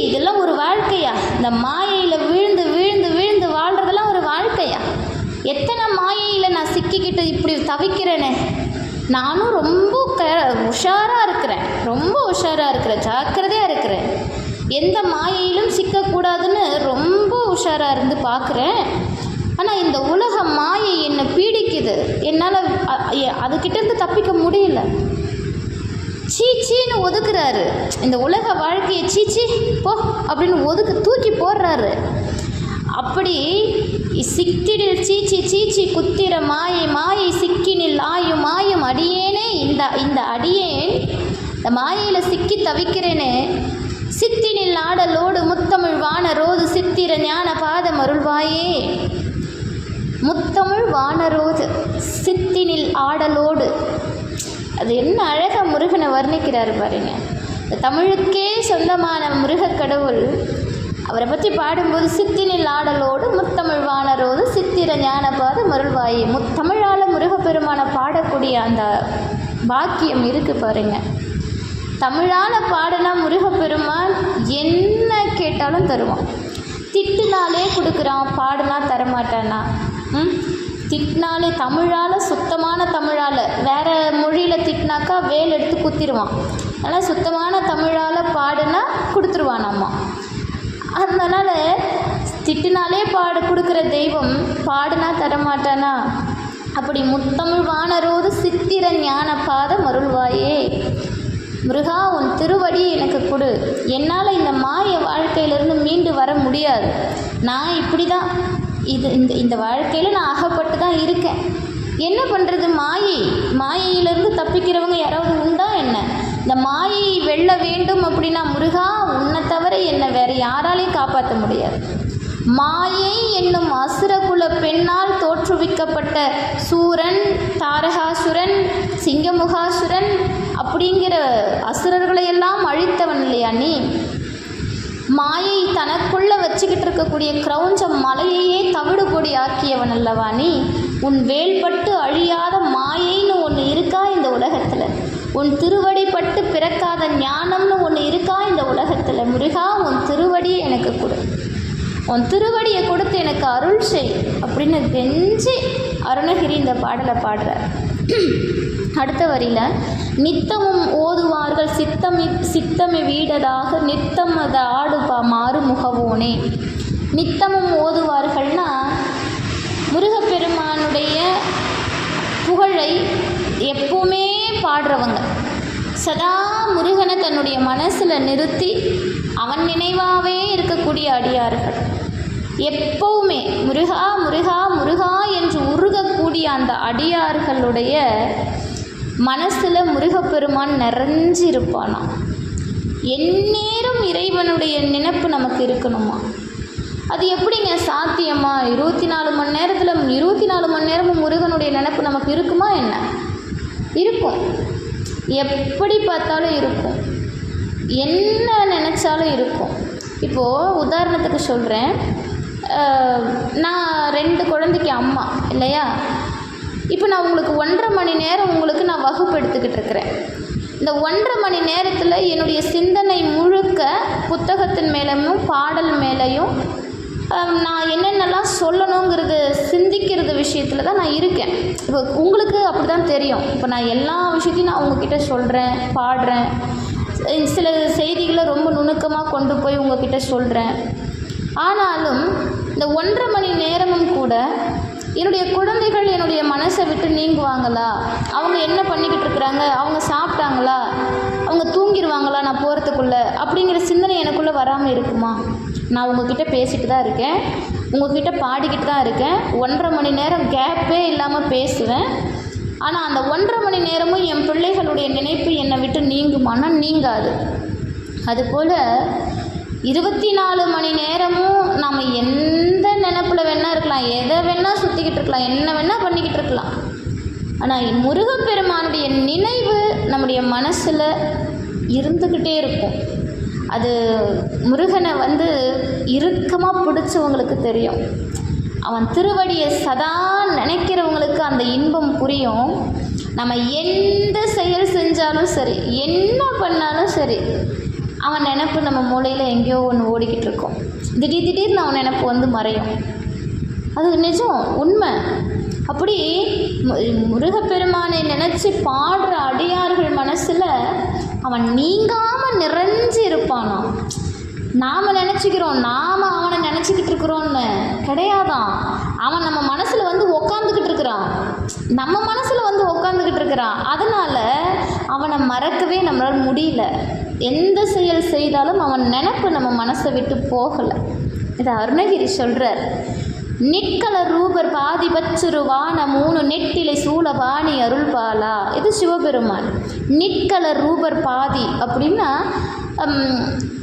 இதெல்லாம் ஒரு வாழ்க்கையா? இந்த மாயையில் விழுந்து விழுந்து விழுந்து வாழ்கிறதெல்லாம் ஒரு வாழ்க்கையா? எத்தனை மாயையில் நான் சிக்கிக்கிட்டு இப்படி தவிக்கிறேனே. நானும் ரொம்ப உஷாராக இருக்கிறேன், ஜாக்கிரதையாக இருக்கிறேன். எந்த மாயையிலும் சிக்கக்கூடாதுன்னு ரொம்ப உஷாராக இருந்து பார்க்குறேன். ஆனால் இந்த உலக மாயை என்னை பீடிக்குது. என்னால் அதுக்கிட்டேருந்து தப்பிக்க முடியல. சீச்சின்னு ஒதுக்குறாரு. இந்த உலக வாழ்க்கையை சீச்சி போ அப்படின்னு தூக்கி போடுறாரு. அப்படி சித்திடில் சீச்சி சீச்சி குத்திர மாயை மாயை சிக்கினில் ஆயும் ஆயும் அடியேனே. இந்த அடியேன் இந்த மாயையில் சிக்கி தவிக்கிறேனே. சித்தினில் ஆடலோடு முத்தமிழ் வானரோது சித்திர ஞான பாதம் அருள்வாயே. முத்தமிழ் வானரோது சித்தினில் ஆடலோடு. அது என்ன அழகாக முருகனை வர்ணிக்கிறார் பாருங்க. இந்த தமிழுக்கே சொந்தமான முருகக் கடவுள் அவரை பற்றி பாடும்போது சித்தினில் ஆடலோடு முத்தமிழ் வானரோது சித்திர ஞானபாத மருள்வாயே. முத்தமிழால் முருகப்பெருமானை பாடக்கூடிய அந்த பாக்கியம் இருக்குது பாருங்க. தமிழால் பாடினா முருகப்பெருமான் என்ன கேட்டாலும் தருவான். திட்டுனாலே கொடுக்குறான், பாடுனா தரமாட்டானா? திட்டினாலே தமிழால், சுத்தமான தமிழால். வேறு மொழியில் திட்டினாக்கா வேல் எடுத்து குத்திடுவான். அதனால் சுத்தமான தமிழால் பாடுனா கொடுத்துருவான் அம்மா. அதனால் திட்டினாலே கொடுக்குற தெய்வம் பாடுனா தரமாட்டானா? அப்படி முத்தமிழ் வானரோது சித்திர ஞான பாதம் அருள்வாயே. முருகா, உன் திருவடி எனக்கு கொடு. என்னால் இந்த மாய வாழ்க்கையிலேருந்து மீண்டு வர முடியாது. நான் இப்படி தான் இந்த வாழ்க்கையில் நான் அகப்பட்டு தான் இருக்கேன். என்ன பண்ணுறது? மாயையிலேருந்து தப்பிக்கிறவங்க யாராவது உண்டா என்ன? இந்த மாயை வெல்ல வேண்டும் அப்படின்னா முருகா, உன்னை தவிர என்னை வேறு யாராலையும் காப்பாற்ற முடியாது. மாயை என்னும் அசுரகுல பெண்ணால் தோற்றுவிக்கப்பட்ட சூரன், தாரகாசுரன், சிங்கமுகாசுரன் அப்படிங்கிற அசுரர்களையெல்லாம் அழித்தவன் இல்லையா நீ? மாயை தனக்குள்ள வச்சுக்கிட்டு இருக்கக்கூடிய கிரௌஞ்ச மலையையே தவிடு பொடி ஆக்கியவன் அல்லவா நீ? உன் வேல்பட்டு அழியாத மாயைன்னு ஒன்று இருக்கா இந்த உலகத்தில்? உன் திருவடிப்பட்டு பிறக்காத ஞானம்னு ஒன்று இருக்கா இந்த உலகத்தில்? முருகா, உன் திருவடியை எனக்கு கொடு, உன் திருவடியை கொடுத்து எனக்கு அருள் செய் அப்படின்னு கெஞ்சி அருணகிரி இந்த பாடலை பாடுறார். அடுத்த வரியில், நித்தமும் ஓதுவார்கள் சித்தமி வீடதாக நித்தமத ஆடுபா மாறு முகவோனே. நித்தமும் ஓதுவார்கள்னா முருகப்பெருமானுடைய புகழை எப்பவுமே பாடுறவங்க, சதா முருகனை தன்னுடைய மனசில் நிறுத்தி அவன் நினைவாகவே இருக்கக்கூடிய அடியார்கள். எப்பவுமே முருகா முருகா முருகா என்று உருகக்கூடிய அந்த அடியார்களுடைய மனசில் முருகப்பெருமான் நிறைஞ்சு இருப்பானா. எந்நேரம் இறைவனுடைய நினைப்பு நமக்கு இருக்கணுமா? அது எப்படிங்க சாத்தியமா? 24 மணி நேரத்தில் 24 மணி நேரமும் முருகனுடைய நினைப்பு நமக்கு இருக்குமா என்ன? இருக்கும். எப்படி பார்த்தாலும் இருக்கும். என்ன நினச்சாலும் இருக்கும். இப்போது உதாரணத்துக்கு சொல்கிறேன், நான் 2 குழந்தைக்கு அம்மா இல்லையா? இப்போ நான் உங்களுக்கு 1.5 மணி நேரம் உங்களுக்கு நான் வகுப்பு எடுத்துக்கிட்டு இருக்கிறேன். இந்த 1.5 மணி நேரத்தில் என்னுடைய சிந்தனை முழுக்க புத்தகத்தின் மேலேயும் பாடல் மேலேயும் நான் என்னென்னலாம் சொல்லணுங்கிறது சிந்திக்கிறது விஷயத்தில் தான் நான் இருக்கேன். இப்போ உங்களுக்கு அப்படி தான் தெரியும். இப்போ நான் எல்லா விஷயத்தையும் நான் உங்ககிட்ட சொல்கிறேன், பாடுறேன், சில செய்திகளை ரொம்ப நுணுக்கமாக கொண்டு போய் உங்ககிட்ட சொல்கிறேன். ஆனாலும் இந்த 1.5 மணி நேரமும் கூட என்னுடைய குழந்தைகள் என்னுடைய மனசை விட்டு நீங்குவாங்களா? அவங்க என்ன பண்ணிக்கிட்டு இருக்கிறாங்க? அவங்க சாப்பிட்டாங்களா? அவங்க தூங்கிடுவாங்களா நான் போகிறதுக்குள்ளே? அப்படிங்கிற சிந்தனை எனக்குள்ளே வராமல் இருக்குமா? நான் உங்ககிட்ட பேசிட்டு தான் இருக்கேன், உங்ககிட்ட பாடிக்கிட்டு தான் இருக்கேன். 1.5 மணி நேரம் கேப்பே இல்லாமல் பேசுவேன். ஆனால் அந்த 1.5 மணி நேரமும் என் பிள்ளைகளுடைய நினைப்பு என்னை விட்டு நீங்குமானா? நீங்காது. அதுபோல் 24 மணி நேரமும் நாம் எந்த நினைப்பில் வேணால் இருக்கலாம், எதை வேணால் சுற்றிக்கிட்டு இருக்கலாம், என்ன வேணால் பண்ணிக்கிட்டு இருக்கலாம். ஆனால் முருகப்பெருமானுடைய நினைவு நம்முடைய மனசில் இருந்துக்கிட்டே இருக்கும். அது முருகனை இறுக்கமாக பிடிச்சவங்களுக்கு தெரியும். அவன் திருவடியை சதா நினைக்கிறவங்களுக்கு அந்த இன்பம் புரியும். நம்ம எந்த செயல் செஞ்சாலும் சரி, என்ன பண்ணாலும் சரி, அவன் நினப்பு நம்ம மூளையில் எங்கேயோ ஒன்று ஓடிக்கிட்டு இருக்கோம். திடீர்னு அவன் நினப்பு மறையும். அது நிஜம், உண்மை. அப்படி முருகப்பெருமானை நினச்சி பாடுற அடியார்கள் மனசில் அவன் நீங்காமல் நிறைஞ்சு இருப்பானா. நாம் நினச்சிக்கிறோம் நாம் அவனை நினச்சிக்கிட்டு இருக்கிறோன்னு கிடையாதான். அவன் நம்ம மனசில் உக்காந்துக்கிட்டு இருக்கிறான், நம்ம மனசில் உக்காந்துக்கிட்டு இருக்கிறான். அதனால் அவனை மறக்கவே நம்மளால் முடியல. எந்த செயல் செய்தாலும் அவன் நினப்பு நம்ம மனசை விட்டு போகலை. இதை அருணகிரி சொல்கிறார். நிற்கல ரூபர் பாதி பச்சுருவான 3 நெட்டிலை சூழபாணி அருள்பாலா. இது சிவபெருமான். நிற்கல ரூபர் பாதி அப்படின்னா,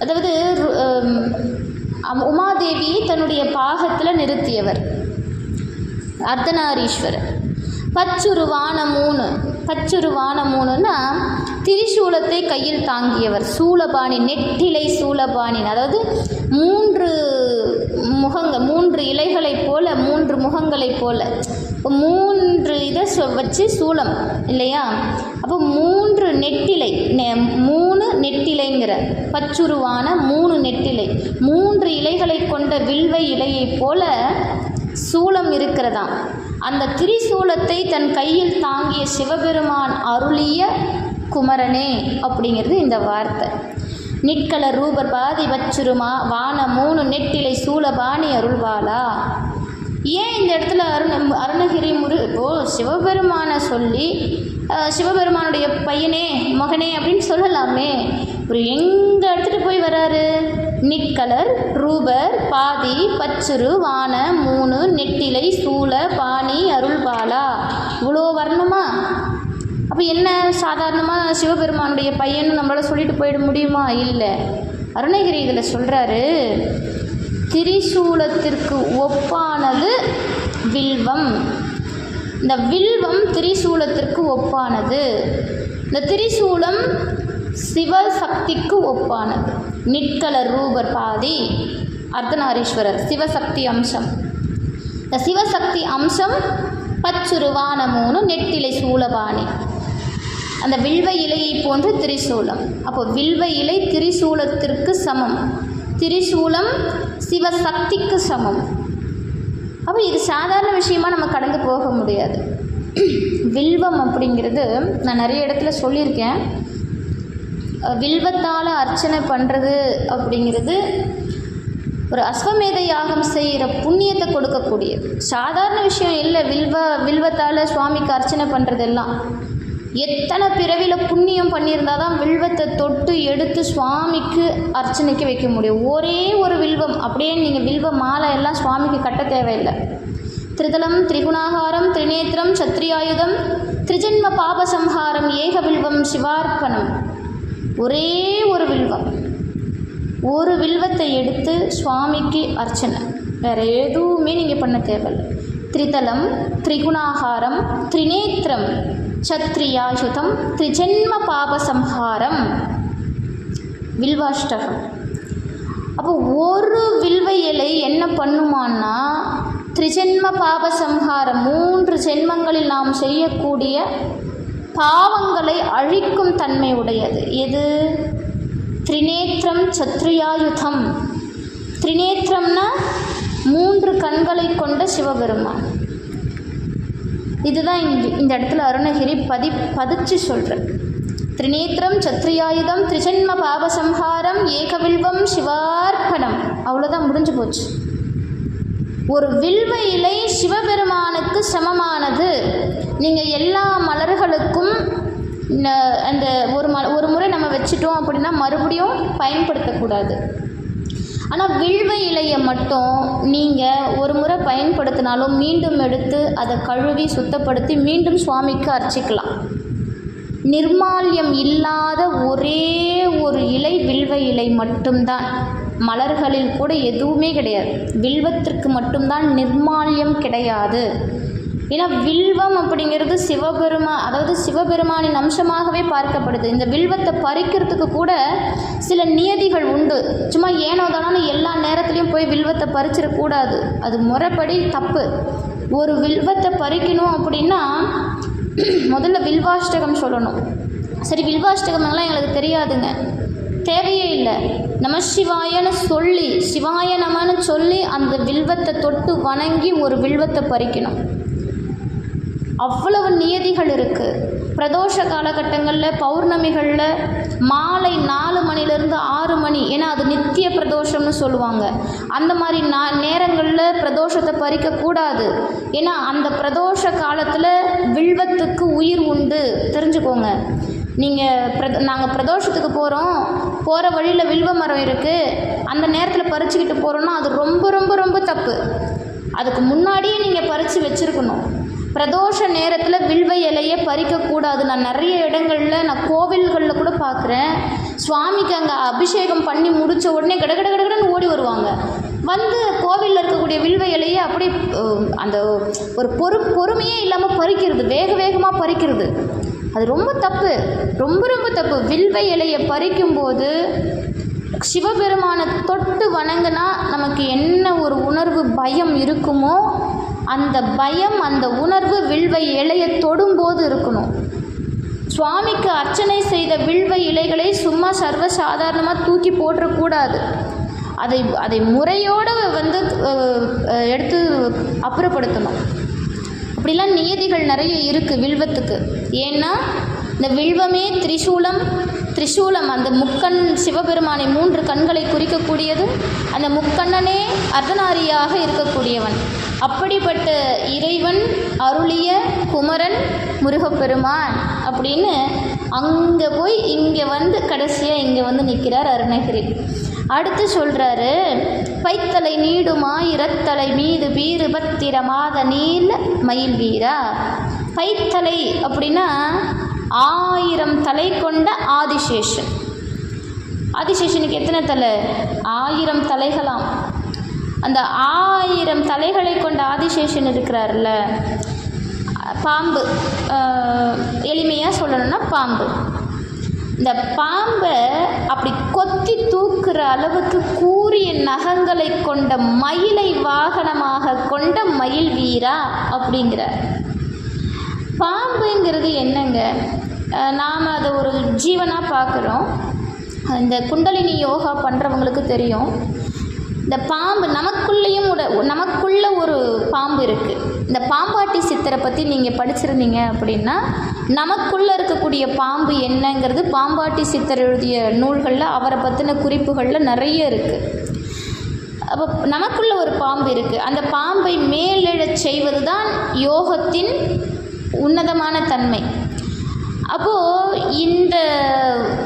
அதாவது உமாதேவி தன்னுடைய பாகத்தில் நிறுத்தியவர் அர்த்தநாரீஸ்வரர். பச்சுருவான 3, பச்சுருவான 3ன்னா திரிசூலத்தை கையில் தாங்கியவர். சூலபாணி, நெட்டிலை சூலபாணி, அதாவது 3 முகங்கள், 3 இலைகளைப் போல, 3 முகங்களைப் போல 3 இதை வச்சு சூலம் இல்லையா? அப்போ 3 நெட்டிலை, 3 நெட்டிலைங்கிற பச்சுருவான 3 நெட்டிலை, 3 இலைகளை கொண்ட வில்வை இலையைப் போல சூலம் இருக்கிறதாம். அந்த திரிசூலத்தை தன் கையில் தாங்கிய சிவபெருமான் அருளிய குமரனே அப்படிங்கிறது இந்த வார்த்தை. நிற்கல ரூபர் பாதி வச்சுருமா வான 3 நெட்டிலை சூழபாணி அருள்வாளா. ஏன் இந்த இடத்துல அருணகிரி இப்போது சிவபெருமானை சொல்லி சிவபெருமானுடைய பையனே மகனே அப்படின்னு சொல்லலாமே. ஒரு எங்கே எடுத்துகிட்டு போய் வராரு? நிற்கலர் ரூபர் பாதி பச்சுரு வான 3 நெட்டிலை சூழ பாணி அருள்பாலா. இவ்வளோ வரணுமா? அப்போ என்ன சாதாரணமாக சிவபெருமானுடைய பையன்னு நம்மளால் சொல்லிட்டு போயிட முடியுமா? இல்லை. அருணகிரி இதில் சொல்கிறாரு, திரிசூலத்திற்கு ஒப்பானது வில்வம். இந்த வில்வம் திரிசூலத்திற்கு ஒப்பானது. இந்த திரிசூலம் சிவசக்திக்கு ஒப்பானது. நிற்கல ரூபர் பாதி அர்த்தநாரீஸ்வரர் சிவசக்தி அம்சம். இந்த சிவசக்தி அம்சம் பச்சுருவான 3 நெட்டிலை சூழபாணி, அந்த வில்வ இலையை போன்று திரிசூலம். அப்போ வில்வ இலை திரிசூலத்திற்கு சமம், திரிசூலம் சிவசக்திக்கு சமம். அப்போ இது சாதாரண விஷயமாக நம்ம கடந்து போக முடியாது. வில்வம் அப்படிங்கிறது நான் நிறைய இடத்துல சொல்லியிருக்கேன். வில்வத்தால் அர்ச்சனை பண்ணுறது அப்படிங்கிறது ஒரு அஸ்வமேத யாகம் செய்கிற புண்ணியத்தை கொடுக்கக்கூடியது. சாதாரண விஷயம் இல்லை. வில்வத்தால் சுவாமிக்கு அர்ச்சனை பண்ணுறதெல்லாம் எத்தனை பிறவியில் புண்ணியம் பண்ணியிருந்தால் தான் வில்வத்தை தொட்டு எடுத்து சுவாமிக்கு அர்ச்சனைக்கு வைக்க முடியும். ஒரே ஒரு வில்வம், அப்படியே நீங்கள் வில்வ மாலை எல்லாம் சுவாமிக்கு கட்ட தேவையில்லை. திரிதலம் திரிகுணாகாரம் திரிநேத்திரம் சத்ரியாயுதம் திரிஜன்ம பாபசம்ஹாரம் ஏகவில்வம் சிவார்ப்பணம். ஒரே ஒரு வில்வம், ஒரு வில்வத்தை எடுத்து சுவாமிக்கு அர்ச்சனை, வேறு எதுவுமே நீங்கள் பண்ண தேவையில்லை. திரிதலம் திரிகுணாகாரம் திரிநேத்திரம் சத்ரியாயுதம் திரிஜன்ம பாபசம்ஹாரம் வில்வாஷ்டகம். அப்போ ஒரு வில்வ இலை என்ன பண்ணுமான்னா திரிஜன்ம பாபசம்ஹாரம், 3 ஜென்மங்களில் நாம் செய்யக்கூடிய பாவங்களை அழிக்கும் தன்மை உடையது. எது? திரிநேத்திரம் சத்ரியாயுதம். திரிநேத்திரம்னா 3 கண்களை கொண்ட சிவபெருமான். இதுதான் இந்த இடத்துல அருணகிரி பதிச்சு சொல்கிறேன். திரிநேத்திரம் சத்ரியாயுதம் திரிஜன்ம பாபசம்ஹாரம் ஏகவில்வம் சிவார்ப்பணம். அவ்வளோதான், முடிஞ்சு போச்சு. ஒரு வில்வ இலை சிவபெருமானுக்கு சமமானது. நீங்கள் எல்லா மலர்களுக்கும் அந்த ஒரு முறை நம்ம வச்சுட்டோம் அப்படின்னா மறுபடியும் பயன்படுத்தக்கூடாது. ஆனால் வில்வ இலையை மட்டும் நீங்கள் ஒரு முறை பயன்படுத்தினாலும் மீண்டும் எடுத்து அதை கழுவி சுத்தப்படுத்தி மீண்டும் சுவாமிக்கு அர்ச்சிக்கலாம். நிர்மால்யம் இல்லாத ஒரே ஒரு இலை வில்வ இலை மட்டும்தான். மலர்களில் கூட எதுவுமே கிடையாது, வில்வத்திற்கு மட்டும்தான் நிர்மால்யம் கிடையாது. ஏன்னா வில்வம் அப்படிங்கிறது அதாவது சிவபெருமானின் அம்சமாகவே பார்க்கப்படுது. இந்த வில்வத்தை பறிக்கிறதுக்கு கூட சில நியதிகள் உண்டு. சும்மா ஏனோ தானோ எல்லா நேரத்துலையும் போய் வில்வத்தை பறிச்சிடக்கூடாது, அது முறைப்படி தப்பு. ஒரு வில்வத்தை பறிக்கணும் அப்படின்னா முதல்ல வில்வாஷ்டகம் சொல்லணும். சரி, வில்வாஷ்டகம்லாம் எங்களுக்கு தெரியாதுங்க, தேவையே இல்லை. நம சிவாயன்னு சொல்லி, சிவாய நமன்னு சொல்லி அந்த வில்வத்தை தொட்டு வணங்கி ஒரு வில்வத்தை பறிக்கணும். அவ்வளவு நியதிகள் இருக்குது. பிரதோஷ காலகட்டங்களில் பௌர்ணமிகளில் மாலை 4 மணிலேருந்து 6 மணி, ஏன்னா அது நித்திய பிரதோஷம்னு சொல்லுவாங்க. அந்த மாதிரி நேரங்களில் பிரதோஷத்தை பறிக்கக்கூடாது. ஏன்னா அந்த பிரதோஷ காலத்தில் வில்வத்துக்கு உயிர் உண்டு, தெரிஞ்சுக்கோங்க. நாங்கள் பிரதோஷத்துக்கு போகிற வழியில் வில்வ மரம் இருக்குது, அந்த நேரத்தில் பறிச்சுக்கிட்டு போகிறோன்னா அது ரொம்ப ரொம்ப ரொம்ப தப்பு. அதுக்கு முன்னாடியே நீங்கள் பறித்து வச்சுருக்கணும். பிரதோஷ நேரத்தில் வில்வ இலையை பறிக்கக்கூடாது. நான் நிறைய இடங்களில், நான் கோவில்களில் கூட பார்க்குறேன், சுவாமிக்கு அங்கே அபிஷேகம் பண்ணி முடித்த உடனே கடகடன்னு ஓடி வருவாங்க. வந்து கோவிலில் இருக்கக்கூடிய வில்வ இலையை அப்படியே அந்த ஒரு பொறுமையே இல்லாமல் பறிக்கிறது, வேகமாக பறிக்கிறது. அது ரொம்ப தப்பு, ரொம்ப ரொம்ப தப்பு. வில்வ இலையை பறிக்கும்போது சிவபெருமானை தொட்டு வணங்கினா நமக்கு என்ன ஒரு உணர்வு, பயம் இருக்குமோ அந்த பயம், அந்த உணர்வு வில்வ இலையை தொடும்போது இருக்கணும். சுவாமிக்கு அர்ச்சனை செய்த வில்வ இலைகளை சும்மா சர்வசாதாரணமாக தூக்கி போட்டுறக்கூடாது. அதை முறையோடு எடுத்து அப்புறப்படுத்தணும். அப்படிலாம் நியதிகள் நிறைய இருக்குது வில்வத்துக்கு. ஏன்னா இந்த வில்வமே திரிசூலம் அந்த முக்கண் சிவபெருமானை 3 கண்களை குறிக்கக்கூடியது. அந்த முக்கண்ணனே அர்த்தநாரியாக இருக்கக்கூடியவன். அப்படிப்பட்ட இறைவன் அருளிய குமரன் முருகப்பெருமான் அப்படின்னு அங்கே போய் இங்கே கடைசியாக இங்கே நிற்கிறார் அருணகிரி. அடுத்து சொல்கிறாரு, பைத்தலை நீடுமா இரத்தலை மீது வீறு பத்திரமாத நீல மயில் வீரா. பைத்தலை அப்படின்னா 1000 தலை கொண்ட ஆதிசேஷன். ஆதிசேஷனுக்கு எத்தனை தலை? 1000 தலைகளாம். அந்த 1000 தலைகளை கொண்ட ஆதிசேஷன் இருக்கிறார்ல, பாம்பு, எளிமையாக சொல்லணும்னா பாம்பு. இந்த பாம்பை அப்படி கொத்தி தூக்குற அளவுக்கு கூரிய நகங்களை கொண்ட மயிலை வாகனமாக கொண்ட மயில் வீரா அப்படிங்கிறார். பாம்புங்கிறது என்னங்க? நாம் அதை ஒரு ஜீவனாக பார்க்குறோம். இந்த குண்டலினி யோகா பண்ணுறவங்களுக்கு தெரியும். இந்த பாம்பு நமக்குள்ள ஒரு பாம்பு இருக்குது. இந்த பாம்பாட்டி சித்தரை பற்றி நீங்கள் படிச்சிருந்தீங்க அப்படின்னா நமக்குள்ளே இருக்கக்கூடிய பாம்பு என்னங்கிறது பாம்பாட்டி சித்தர் எழுதிய நூல்களில் அவரை பற்றின குறிப்புகளில் நிறைய இருக்குது. அப்போ நமக்குள்ள ஒரு பாம்பு இருக்குது. அந்த பாம்பை மேலெழச் செய்வது தான் யோகத்தின் உன்னதமான தன்மை. அப்போது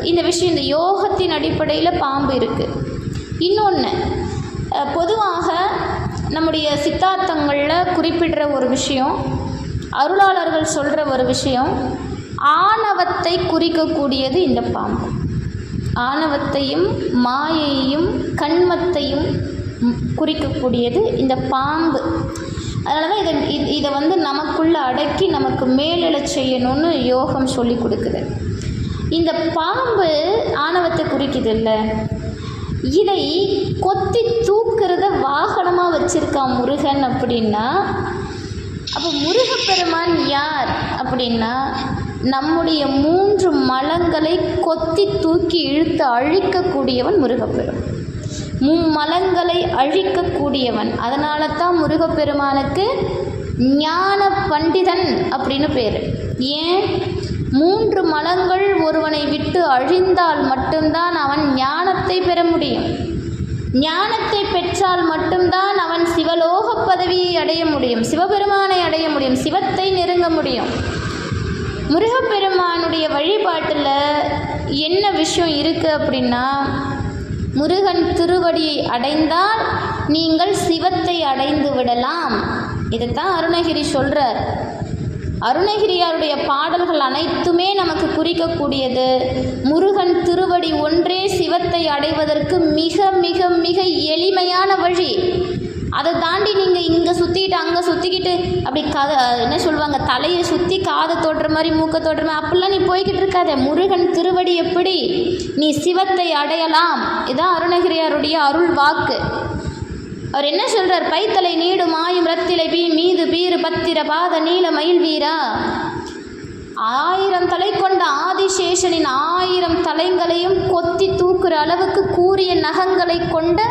இந்த விஷயம், இந்த யோகத்தின் அடிப்படையில் பாம்பு இருக்குது. இன்னொன்று, பொதுவாக நம்முடைய சித்தாந்தங்களில் குறிப்பிடுற ஒரு விஷயம், அருளாளர்கள் சொல்கிற ஒரு விஷயம், ஆணவத்தை குறிக்கக்கூடியது இந்த பாம்பு. ஆணவத்தையும் மாயையும் கண்மத்தையும் குறிக்கக்கூடியது இந்த பாம்பு. அதனால தான் இதை வந்து நமக்குள்ளே அடக்கி நமக்கு மேலெழச் செய்யணும்னு யோகம் சொல்லி கொடுக்குது. இந்த பாம்பு ஆணவத்தை குறிக்குது இல்லை, இதை கொத்தி தூக்கிறத வாகனமாக வச்சுருக்கான் முருகன். அப்படின்னா அப்போ முருகப்பெருமான் யார் அப்படின்னா, நம்முடைய 3 மலங்களை கொத்தி தூக்கி இழுத்து அழிக்கக்கூடியவன் முருகப்பெருமான். மும்மலங்களை அழிக்கக்கூடியவன். அதனால தான் முருகப்பெருமானுக்கு ஞான பண்டிதன் அப்படின்னு பேர். ஏன்? 3 மலங்கள் ஒருவனை விட்டு அழிந்தால் மட்டும்தான் அவன் ஞானத்தை பெற முடியும். ஞானத்தை பெற்றால் மட்டும்தான் அவன் சிவலோக பதவியை அடைய முடியும், சிவபெருமானை அடைய முடியும், சிவத்தை நெருங்க முடியும். முருகப்பெருமானுடைய வழிபாட்டில் என்ன விஷயம் இருக்குது அப்படின்னா, முருகன் திருவடியை அடைந்தால் நீங்கள் சிவத்தை அடைந்து விடலாம். இதைத்தான் அருணகிரி சொல்கிறார். அருணகிரியாருடைய பாடல்கள் அனைத்துமே நமக்கு குறிக்கக்கூடியது, முருகன் திருவடி ஒன்றே சிவத்தை அடைவதற்கு மிக மிக மிக எளிமையான வழி. அதை தாண்டி நீங்கள் இங்கே சுற்றிக்கிட்டு அங்கே சுற்றிக்கிட்டு அப்படி என்ன சொல்லுவாங்க, தலையை சுற்றி காதை தோட்டுற மாதிரி மூக்கை தோட்டுற மாதிரி அப்படிலாம் நீ போய்கிட்டு இருக்காத. முருகன் திருவடி எப்படி நீ சிவத்தை அடையலாம். இதுதான் அருணகிரியாருடைய அருள் வாக்கு. அவர் என்ன சொல்கிறார்? பைத்தலை நீடு மாயும் ரத்திலை மீது பீறு பத்திர பாத நீல மயில் வீரா. 1000 தலை கொண்ட ஆதிசேஷனின் 1000 தலைங்களையும் கொத்தி தூக்குற அளவுக்கு கூரிய நகங்களை கொண்ட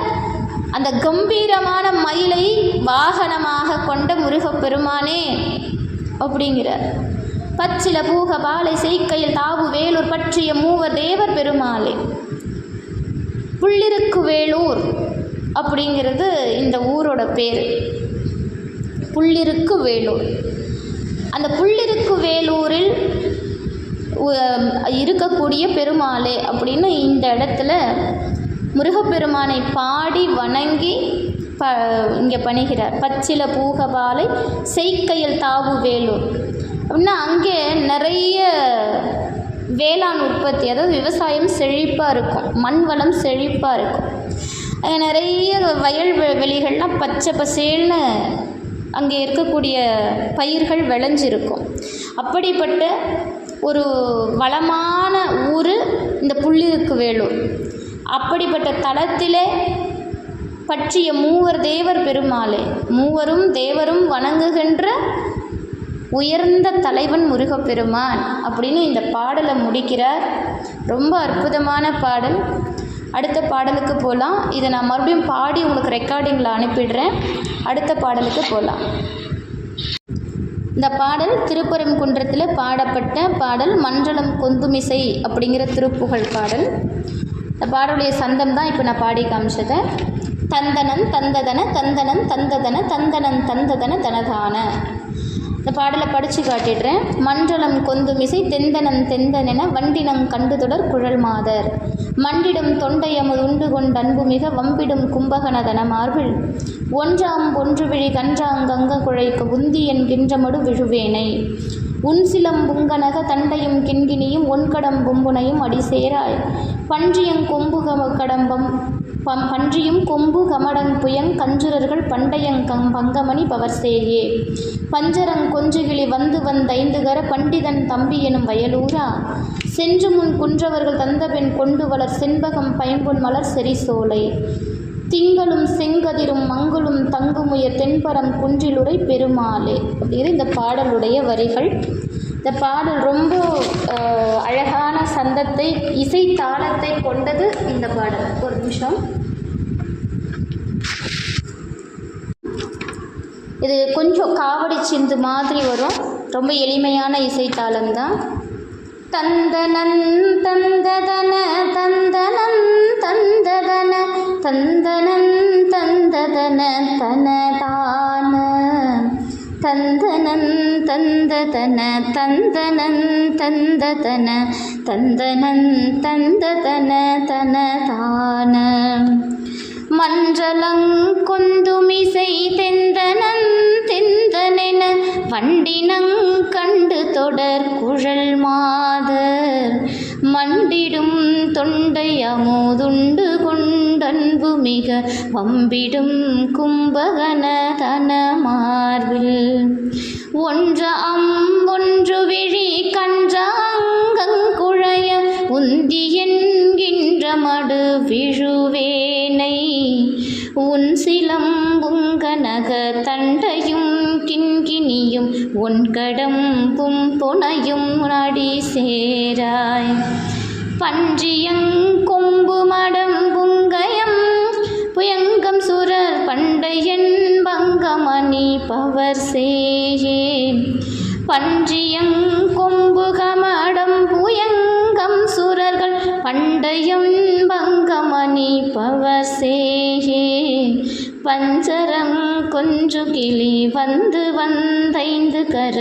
அந்த கம்பீரமான மயிலை வாகனமாக கொண்ட முருகப்பெருமானே அப்படிங்கிறார். பச்சில பூக பாலை செய்கையில் தாவு வேலூர் பற்றிய மூவர் தேவர் பெருமாளே. புள்ளிருக்கு வேலூர் அப்படிங்கிறது இந்த ஊரோட பேர். புள்ளிருக்கு வேலூர். அந்த புள்ளிருக்கு வேலூரில் இருக்கக்கூடிய பெருமாளே அப்படின்னு இந்த இடத்துல முருகப்பெருமானை பாடி வணங்கி இங்கே பணிகிறார். பச்சில பூகபாலை செய்கையில் தாவு வேலூர் அப்படின்னா அங்கே நிறைய வேளாண் உற்பத்தி, அதாவது விவசாயம் செழிப்பாக இருக்கும், மண் வளம் செழிப்பாக இருக்கும். அங்கே நிறைய வயல் வெளிகள்லாம் பச்சை பசேல்னு அங்கே இருக்கக்கூடிய பயிர்கள் விளைஞ்சிருக்கும். அப்படிப்பட்ட ஒரு வளமான ஊர் இந்த புள்ளிருக்கு வேலூர். அப்படிப்பட்ட தலத்திலே பற்றிய மூவர் தேவர் பெருமாளே. மூவரும் தேவரும் வணங்குகின்ற உயர்ந்த தலைவன் முருகப்பெருமான் அப்படின்னு இந்த பாடலை முடிக்கிறார். ரொம்ப அற்புதமான பாடல். அடுத்த பாடலுக்கு போகலாம். இதை நான் மறுபடியும் பாடி உங்களுக்கு ரெக்கார்டிங்கில் அனுப்பிடுறேன். அடுத்த பாடலுக்கு போகலாம். இந்த பாடல் திருப்பரங்குன்றத்தில் பாடப்பட்ட பாடல், மன்றலம் கொந்துமிசை அப்படிங்கிற திருப்புகழ் பாடல். இந்த பாடலுடைய சந்தம் தான் இப்போ நான் பாடி காமிச்சதை. தந்தனன் தந்ததன தந்தனன் தந்ததன தந்தனன் தந்ததன தனதான. இந்த பாடலை படித்து காட்டிடுறேன். மன்றலம் கொந்துமிசை தெந்தனன் தெந்தனென வண்டினங் கண்டு தொடர் குழல் மாதர் மண்டிடும் தொண்டையமது உண்டு கொண்டன்பு மிக வம்பிடும் கும்பகனதன மார்பில் ஒன்றாம் ஒன்று விழி கன்றாங்கங்க குழைக்கு உந்தி என்கின்றமடு விழுவேனை உன்சிலம் புங்கனக தண்டையும் கிண்கிணியும் ஒன்கடம் பொம்புனையும் அடிசேராய் பன்றியங் கொம்பு கடம்பம் பன்றியும் கொம்பு கமடங் புயங் கஞ்சுரர்கள் பண்டையங் பங்கமணி பவர்சேயே பஞ்சரங் கொஞ்சுகிளி வந்து வந்தைந்துகர பண்டிதன் தம்பி எனும் வயலூரா சென்று முன் குன்றவர்கள் தந்தபெண் கொண்டு வளர் செண்பகம் பைம்பொன் மலர் செரிசோலை திங்களும் செங்கதிரும் மங்குளும் தங்குமுயர் தென்பரம் குன்றிலுரை பெருமாளே அப்படிங்கிற இந்த பாடலுடைய வரிகள். இந்த பாடல் ரொம்ப அழகான சந்தத்தை, இசை தாளத்தை கொண்டது இந்த பாடல். ஒரு நிமிஷம். இது கொஞ்சம் காவடி சிந்து மாதிரி வரும். ரொம்ப எளிமையான இசை தாளம்தான். தந்தனன் தந்ததன தந்தனன் தந்ததன தந்தனன் தந்ததன தனதான தந்தனன் தந்ததன தந்தனன் தந்ததன தந்தனன் தந்ததன தனதான மன்றலங் கொந்துமிசை தெந்தனன் தெந்தனென பண்டினங் கண்டு தொடர் குழல் மாதர் மண்டிடும் தொண்டை அமுதுண்டு கொண்டன்பு மிக வம்பிடும் கும்பகன தன மார்பில் ஒன்று விழி கன்றாங்கங்குழைய உந்தி என்கின்ற மடு விழுவேனை உன் சிலம்புங்கனக தண்டையும் கிண்கிணியும் ஒன்கடம்பும் புனையும் அடி சேராய் பன்றியங் கொம்பு மடம் புங்கயம் புயங்கம் சுரர் பண்டையன் பங்கமணி பவர் சேயே பன்றியங் கொம்பு கமடம் புயங்கம் சுரர்கள் பண்டையம் பங்கமணி பவர் சேயே பஞ்சரம் கொஞ்சு கிளி வந்தைந்து கர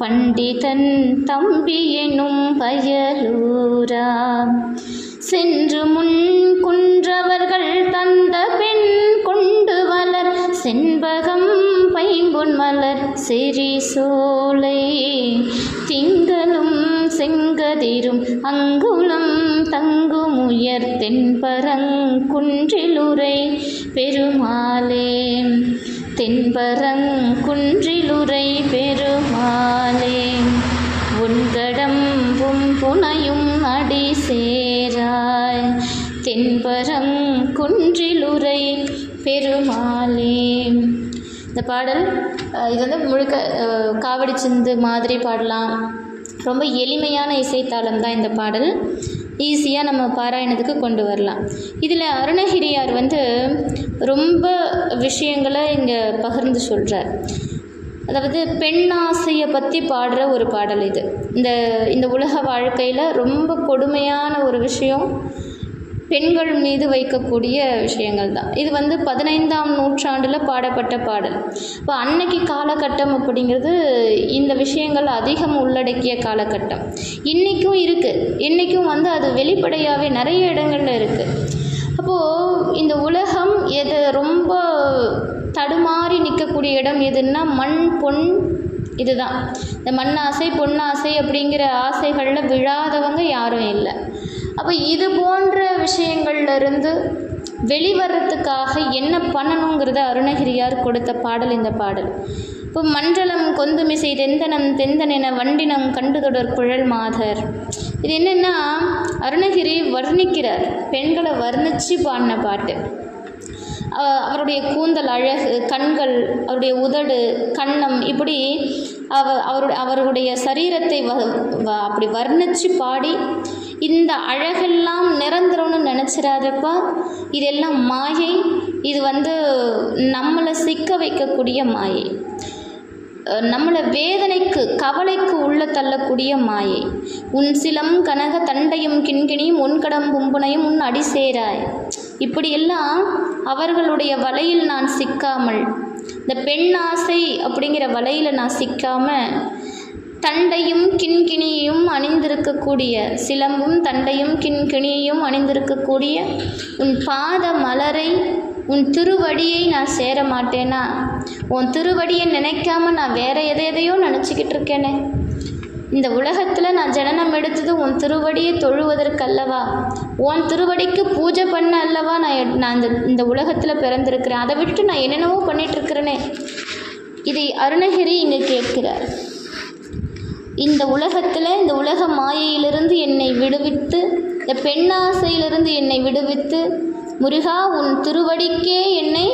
பண்டிதன் தம்பி எனும் பயலூரா சென்று முன் குன்றவர்கள் தந்த பெண் கொண்டு வளர் செண்பகம் பைம்பொன் மலர் செறி சோலை திங்களும் செங்கதிரும் அங்குளம் தங்குமுயர் தென்பரங்குன்றிலுரை பெருமாளே தென்பரங்குன்றிலுரை பெருமாளே உன்கடம்பும் புனையும் அடி சேராய் தென்பரங்குன்றிலுரை பெருமாளே. இந்த பாடல் இது வந்து முழுக்க காவடி சிந்து மாதிரி பாடலாம். ரொம்ப எளிமையான இசைத்தாளம் தான் இந்த பாடல். ஈஸியாக நம்ம பாராயணத்துக்கு கொண்டு வரலாம். இதில் அருணகிரியார் வந்து ரொம்ப விஷயங்களை இங்கே பகிர்ந்து சொல்கிறார். அதாவது பெண்ணாசையை பற்றி பாடுற ஒரு பாடல் இது. இந்த உலக வாழ்க்கையில் ரொம்ப கொடுமையான ஒரு விஷயம் பெண்கள் மீது வைக்கக்கூடிய விஷயங்கள் தான். இது வந்து 15ஆம் நூற்றாண்டில் பாடப்பட்ட பாடல். இப்போ அன்னைக்கு காலகட்டம் அப்படிங்கிறது இந்த விஷயங்கள் அதிகம் உள்ளடக்கிய காலகட்டம். இன்றைக்கும் இருக்குது. இன்றைக்கும் வந்து அது வெளிப்படையாகவே நிறைய இடங்களில் இருக்குது. அப்போது இந்த உலகம் எது ரொம்ப தடுமாறி நிற்கக்கூடிய இடம் எதுன்னா மண் பொன் இதுதான். இந்த மண்ணாசை பொன்னாசை அப்படிங்கிற ஆசைகளில் விழாதவங்க யாரும் இல்லை. அப்போ இது போன்ற விஷயங்கள்லேருந்து வெளிவரத்துக்காக என்ன பண்ணணுங்கிறத அருணகிரியார் கொடுத்த பாடல் இந்த பாடல். இப்போ மன்றலம் கொந்துமிசை தெந்தனம் தெந்தனென வண்டினம் கண்டுதொடர் குழல் மாதர். இது என்னென்னா அருணகிரி வர்ணிக்கிறார், பெண்களை வர்ணித்து பாடின பாட்டு. அவருடைய கூந்தல் அழகு, கண்கள், அவருடைய உதடு, கன்னம், இப்படி அவர்களுடைய சரீரத்தை அப்படி வர்ணித்து பாடி இந்த அழகெல்லாம் நிரந்தரம்னு நினச்சிடாதப்பா, இதெல்லாம் மாயை. இது வந்து நம்மளை சிக்க வைக்கக்கூடிய மாயை, நம்மளை வேதனைக்கு கவலைக்கு உள்ள தள்ளக்கூடிய மாயை. உன் சிலம் கனக தண்டையும் கிண்கிணியும் உன்கடம் பும்புனையும் உன் அடி சேராய். இப்படியெல்லாம் அவர்களுடைய வலையில் நான் சிக்காமல், இந்த பெண் ஆசை அப்படிங்கிற வலையில் நான் சிக்காமல், தண்டையும் கிண்கிணியையும் அணிந்திருக்கக்கூடிய, சிலம்பும் தண்டையும் கிண்கிணியையும் அணிந்திருக்கக்கூடிய உன் பாத மலரை, உன் திருவடியை நான் சேர மாட்டேனா? உன் திருவடியை நினைக்காம நான் வேற எதையோ நினச்சிக்கிட்டு இருக்கேனே. இந்த உலகத்தில் நான் ஜனனம் எடுத்தது உன் திருவடியை தொழுவதற்கு அல்லவா? உன் திருவடிக்கு பூஜை பண்ண அல்லவா நான் இந்த உலகத்தில் பிறந்திருக்கிறேன். அதை விட்டு நான் என்னென்னவோ பண்ணிகிட்ருக்கிறேனே. இதை அருணகிரி இங்கே கேட்கிறார். இந்த உலகத்தில், இந்த உலக மாயையிலிருந்து என்னை விடுவித்து, இந்த பெண்ணாசையிலிருந்து என்னை விடுவித்து, முருகா உன் திருவடிக்கே என்னை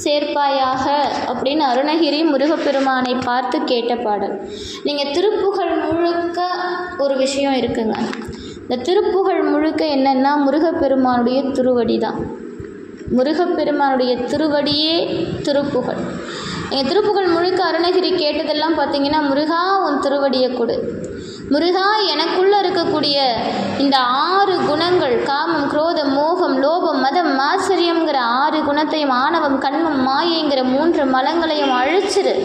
சேர்ப்பாயாக அப்படின்னு அருணகிரி முருகப்பெருமானை பார்த்து கேட்ட பாடல். நீங்கள் திருப்புகழ் முழுக்க ஒரு விஷயம் இருக்குங்க. இந்த திருப்புகழ் முழுக்க என்னென்னா முருகப்பெருமானுடைய திருவடி தான். முருகப்பெருமானுடைய திருவடியே திருப்புகழ். எங்கள் திருப்புகழ் முழுக்க அருணகிரி கேட்டதெல்லாம் பார்த்தீங்கன்னா, முருகா உன் திருவடியை கொடு, முருகா எனக்குள்ளே இருக்கக்கூடிய இந்த 6 குணங்கள், காமம், குரோதம், மோகம், லோபம், மதம், ஆச்சரியங்கிற 6 குணத்தையும், ஆணவம், கண்மம், மாயைங்கிற 3 மலங்களையும் அழிச்சிரு.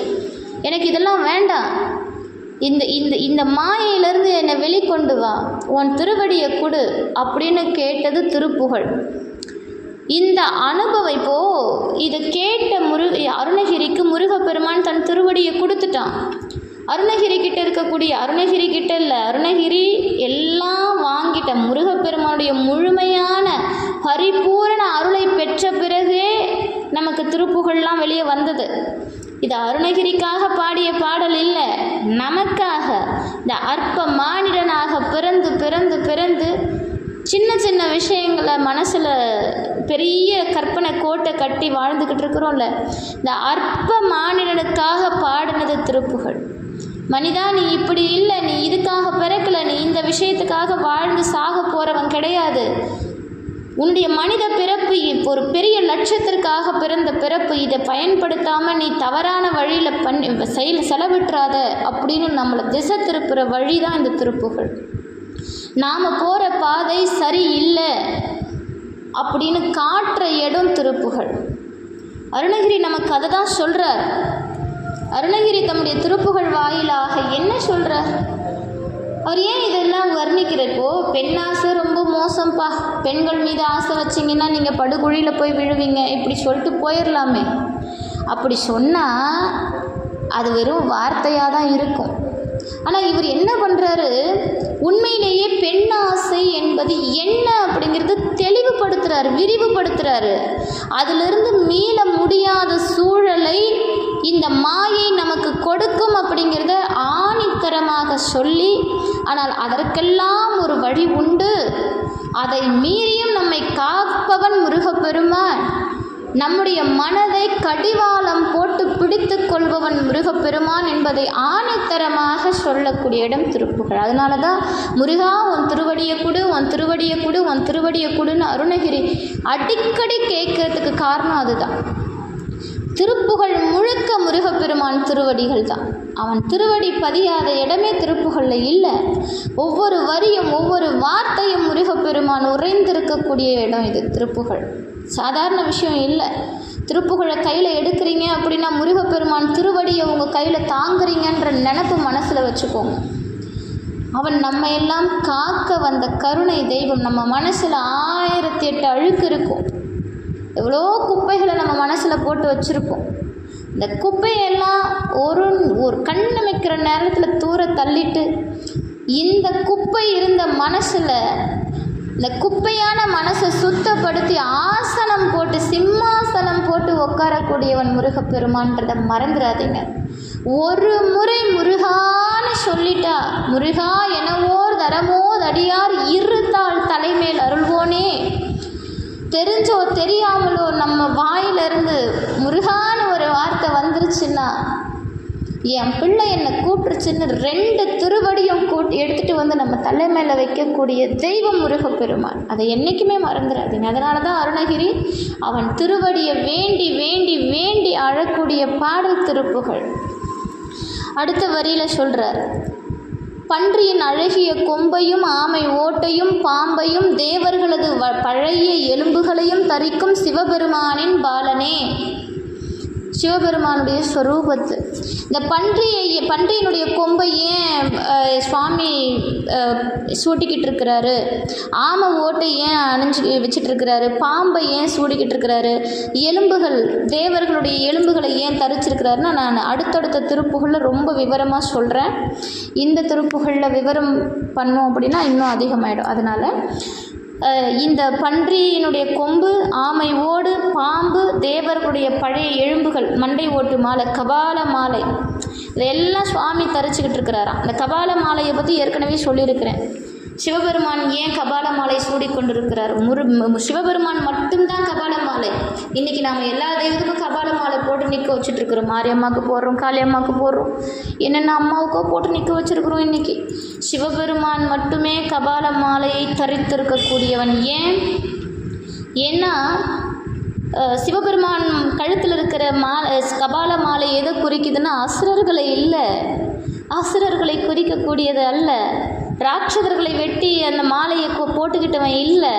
எனக்கு இதெல்லாம் வேண்டாம். இந்த மாயையிலேருந்து என்னை வெளிக்கொண்டு வா, உன் திருவடியை கொடு அப்படின்னு கேட்டது திருப்புகழ். இந்த அனுபவம் இப்போது இதை கேட்ட அருணகிரிக்கு முருகப்பெருமான் தன் திருவடியை கொடுத்துட்டான். அருணகிரி கிட்ட இருக்கக்கூடிய, அருணகிரி கிட்ட இல்லை, அருணகிரி எல்லாம் வாங்கிட்ட முருகப்பெருமானுடைய முழுமையான பரிபூரண அருளை பெற்ற பிறகே நமக்கு திருப்புகழ்லாம் வெளியே வந்தது. இது அருணகிரிக்காக பாடிய பாடல் இல்லை, நமக்காக இந்த அற்ப மானிடனாக பிறந்து பிறந்து பிறந்து சின்ன சின்ன விஷயங்களை மனசில் பெரிய கற்பனை கோட்டை கட்டி வாழ்ந்துக்கிட்டு இருக்கிறோம்ல, இந்த அற்ப மானிடனுக்காக பாடினது திருப்புகழ். மனிதா, நீ இப்படி இல்லை, நீ இதுக்காக பிறக்கலை, நீ இந்த விஷயத்துக்காக வாழ்ந்து சாக போகிறவன் கிடையாது. உன்னுடைய மனித பிறப்பு ஒரு பெரிய லட்சத்திற்காக பிறந்த பிறப்பு. இதை பயன்படுத்தாமல் நீ தவறான வழியில் செலவிட்டுறாத அப்படின்னு நம்மளை திசை திருப்புற வழி தான் இந்த திருப்புகழ். நாம் போகிற பாதை சரியில்லை அப்படின்னு காட்டுற இடம் திருப்புகழ். அருணகிரி நமக்கு அதை தான் சொல்கிறார். அருணகிரி தம்முடைய திருப்புகழ் வாயிலாக என்ன சொல்கிறார்? அவர் ஏன் இதெல்லாம் வர்ணிக்கிறப்போ, பெண்ணாசை ரொம்ப மோசம்ப்பா, பெண்கள் மீது ஆசை வச்சிங்கன்னா நீங்கள் படுகுழியில் போய் விழுவீங்க, இப்படி சொல்லிட்டு போயிடலாமே. அப்படி சொன்னால் அது வெறும் வார்த்தையாக தான் இருக்கும். ஆனால் இவர் என்ன பண்ணுறாரு, உண்மையிலேயே பெண்ணாசை என்பது என்ன அப்படிங்கிறது தெளிவுபடுத்துகிறாரு, விரிவுபடுத்துகிறாரு. அதிலிருந்து மீள முடியாத சூழலை இந்த மாயை நமக்கு கொடுக்கும் அப்படிங்கிறத ஆணித்தரமாக சொல்லி, ஆனால் அதற்கெல்லாம் ஒரு வழி உண்டு, அதை மீறியும் நம்மை காப்பவன் முருகப்பெருமான், நம்முடைய மனதை கடிவாளம் போட்டு பிடித்து கொள்பவன் முருகப்பெருமான் என்பதை ஆணித்தரமாக சொல்லக்கூடிய இடம் திருப்புகழ். அதனால தான் முருகா உன் திருவடியை கொடு, உன் திருவடியை கொடு, உன் திருவடியை கொடுன்னு அருணகிரி அடிக்கடி கேட்கறதுக்கு காரணம் அதுதான். திருப்புகழ் முழுக்க முருகப்பெருமான் திருவடிகள் தான். அவன் திருவடி பதியாத இடமே திருப்புகழில் இல்லை. ஒவ்வொரு வரியும் ஒவ்வொரு வார்த்தையும் முருகப்பெருமான் உறைந்திருக்கக்கூடிய இடம் இது திருப்புகழ். சாதாரண விஷயம் இல்லை. திருப்புகழை கையில் எடுக்கிறீங்க அப்படின்னா முருகப்பெருமான் திருவடியை உங்கள் கையில் தாங்குறீங்கன்ற நினப்பு மனசில் வச்சுக்கோங்க. அவன் நம்ம எல்லாம் காக்க வந்த கருணை தெய்வம். நம்ம மனசில் 1008 அழுக்கு இருக்கும், எவ்வளோ குப்பைகளை நம்ம மனசில் போட்டு வச்சுருப்போம். இந்த குப்பையெல்லாம் ஒரு கண்ணு வைக்கிற நேரத்தில் தூர தள்ளிட்டு, இந்த குப்பை இருந்த மனசில் இந்த குப்பையான மனசை சுத்தப்படுத்தி ஆசனம் போட்டு சிம்மாசனம் போட்டு உட்காரக்கூடியவன் முருகப்பெருமான்றதை மறந்துடாதீங்க. ஒரு முறை முருகான்னு சொல்லிட்டா, முருகா எனவோர் தரமோதடியார் இருத்தாள் தலைமேல் அருள்வோனே, தெரிஞ்சோ தெரியாமலோ நம்ம வாயிலிருந்து முருகான்னு ஒரு வார்த்தை வந்துருச்சுன்னா, என் பிள்ளை என்னை கூப்பிட்டுருச்சுன்னு 2 திருவடியும் எடுத்துகிட்டு வந்து நம்ம தலை மேலே வைக்கக்கூடிய தெய்வம் முருகப்பெருமான். அதை என்றைக்குமே மறந்துடாதீங்க. அதனால தான் அருணகிரி அவன் திருவடியை வேண்டி வேண்டி வேண்டி அழக்கூடிய பாடல் திருப்புகழ். அடுத்த வரியில் சொல்கிறார், பன்றியின் அழகிய கொம்பையும் ஆமை ஓட்டையும் பாம்பையும் தேவர்களது பழைய எலும்புகளையும் தரிக்கும் சிவபெருமானின் பாலனே. சிவபெருமானுடைய ஸ்வரூபத்து இந்த பன்றியினுடைய கொம்பை ஏன் சுவாமி சூட்டிக்கிட்டு இருக்கிறாரு, ஆமை ஓட்டை ஏன் அணிஞ்சு வச்சிட்ருக்கிறாரு, பாம்பை ஏன் சூடிக்கிட்டு இருக்கிறாரு, எலும்புகள் தேவர்களுடைய எலும்புகளை ஏன் தரிச்சிருக்கிறாருன்னா நான் அடுத்தடுத்த திருப்புகளில் ரொம்ப விவரமாக சொல்கிறேன். இந்த திருப்புகளில் விவரம் பண்ணோம் அப்படின்னா இன்னும் அதிகமாகிடும். அதனால் இந்த பன்றியினுடைய கொம்பு, ஆமை ஓடு, பாம்பு, தேவர்களுடைய பழைய எலும்புகள், மண்டை ஓட்டு மாலை, கபால மாலை, இதெல்லாம் சுவாமி தரிச்சுக்கிட்டு இருக்கிறாராம். இந்த கபால மாலையை பற்றி ஏற்கனவே சொல்லியிருக்கிறேன். சிவபெருமான் ஏன் கபால மாலை சூடிக்கொண்டிருக்கிறார்? சிவபெருமான் மட்டும்தான் கபால மாலை. இன்றைக்கி நாம் எல்லா தெய்வத்துக்கும் கபால மாலை போட்டு நிற்க வச்சுட்ருக்குறோம். மாரியம்மாவுக்கு போடுறோம், காளியம்மாவுக்கு போடுறோம், என்னென்ன அம்மாவுக்கோ போட்டு நிற்க வச்சுருக்குறோம். இன்றைக்கி சிவபெருமான் மட்டுமே கபால மாலையை தரித்திருக்கக்கூடியவன். ஏன்னா சிவபெருமான் கழுத்தில் இருக்கிற கபால மாலை எதை குறிக்குதுன்னா அசுரர்களை இல்லை, அசுரர்களை குறிக்கக்கூடியது அல்ல. ராட்சதர்களை வெட்டி அந்த மாலையை போட்டுக்கிட்டவன் இல்லை.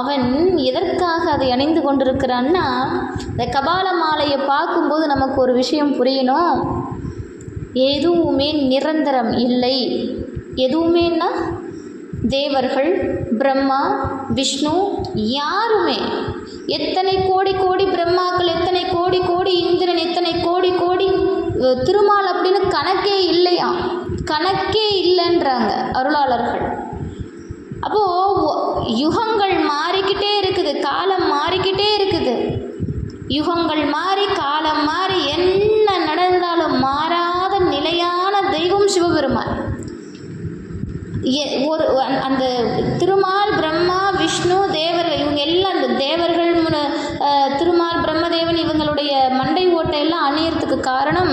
அவன் எதற்காக அதை அணிந்து கொண்டிருக்கிறான்னா, இந்த கபால மாலையை பார்க்கும்போது நமக்கு ஒரு விஷயம் புரியணும். எதுவுமே நிரந்தரம் இல்லை. எதுவுமேன்னா தேவர்கள், பிரம்மா, விஷ்ணு, யாருமே எத்தனை கோடி கோடி பிரம்மாக்கள், எத்தனை கோடி கோடி இந்திரன், எத்தனை கோடி கோடி திருமால் அப்படின்னு கணக்கே இல்லையா, கணக்கே இல்லைன்றாங்க அருளாளர்கள். அப்போது யுகங்கள் மாறிக்கிட்டே இருக்குது, காலம் மாறிக்கிட்டே இருக்குது. யுகங்கள் மாறி காலம் மாறி என்ன நடந்தாலும் மாறாத நிலையான தெய்வம் சிவபெருமான். ஒரு அந்த திருமால், பிரம்மா, விஷ்ணு, தேவர்கள், இவங்க எல்லாம் அந்த தேவர்கள், திருமால், பிரம்மதேவன் இவங்களுடைய மண்டை ஓட்டையெல்லாம் அணியறதுக்கு காரணம்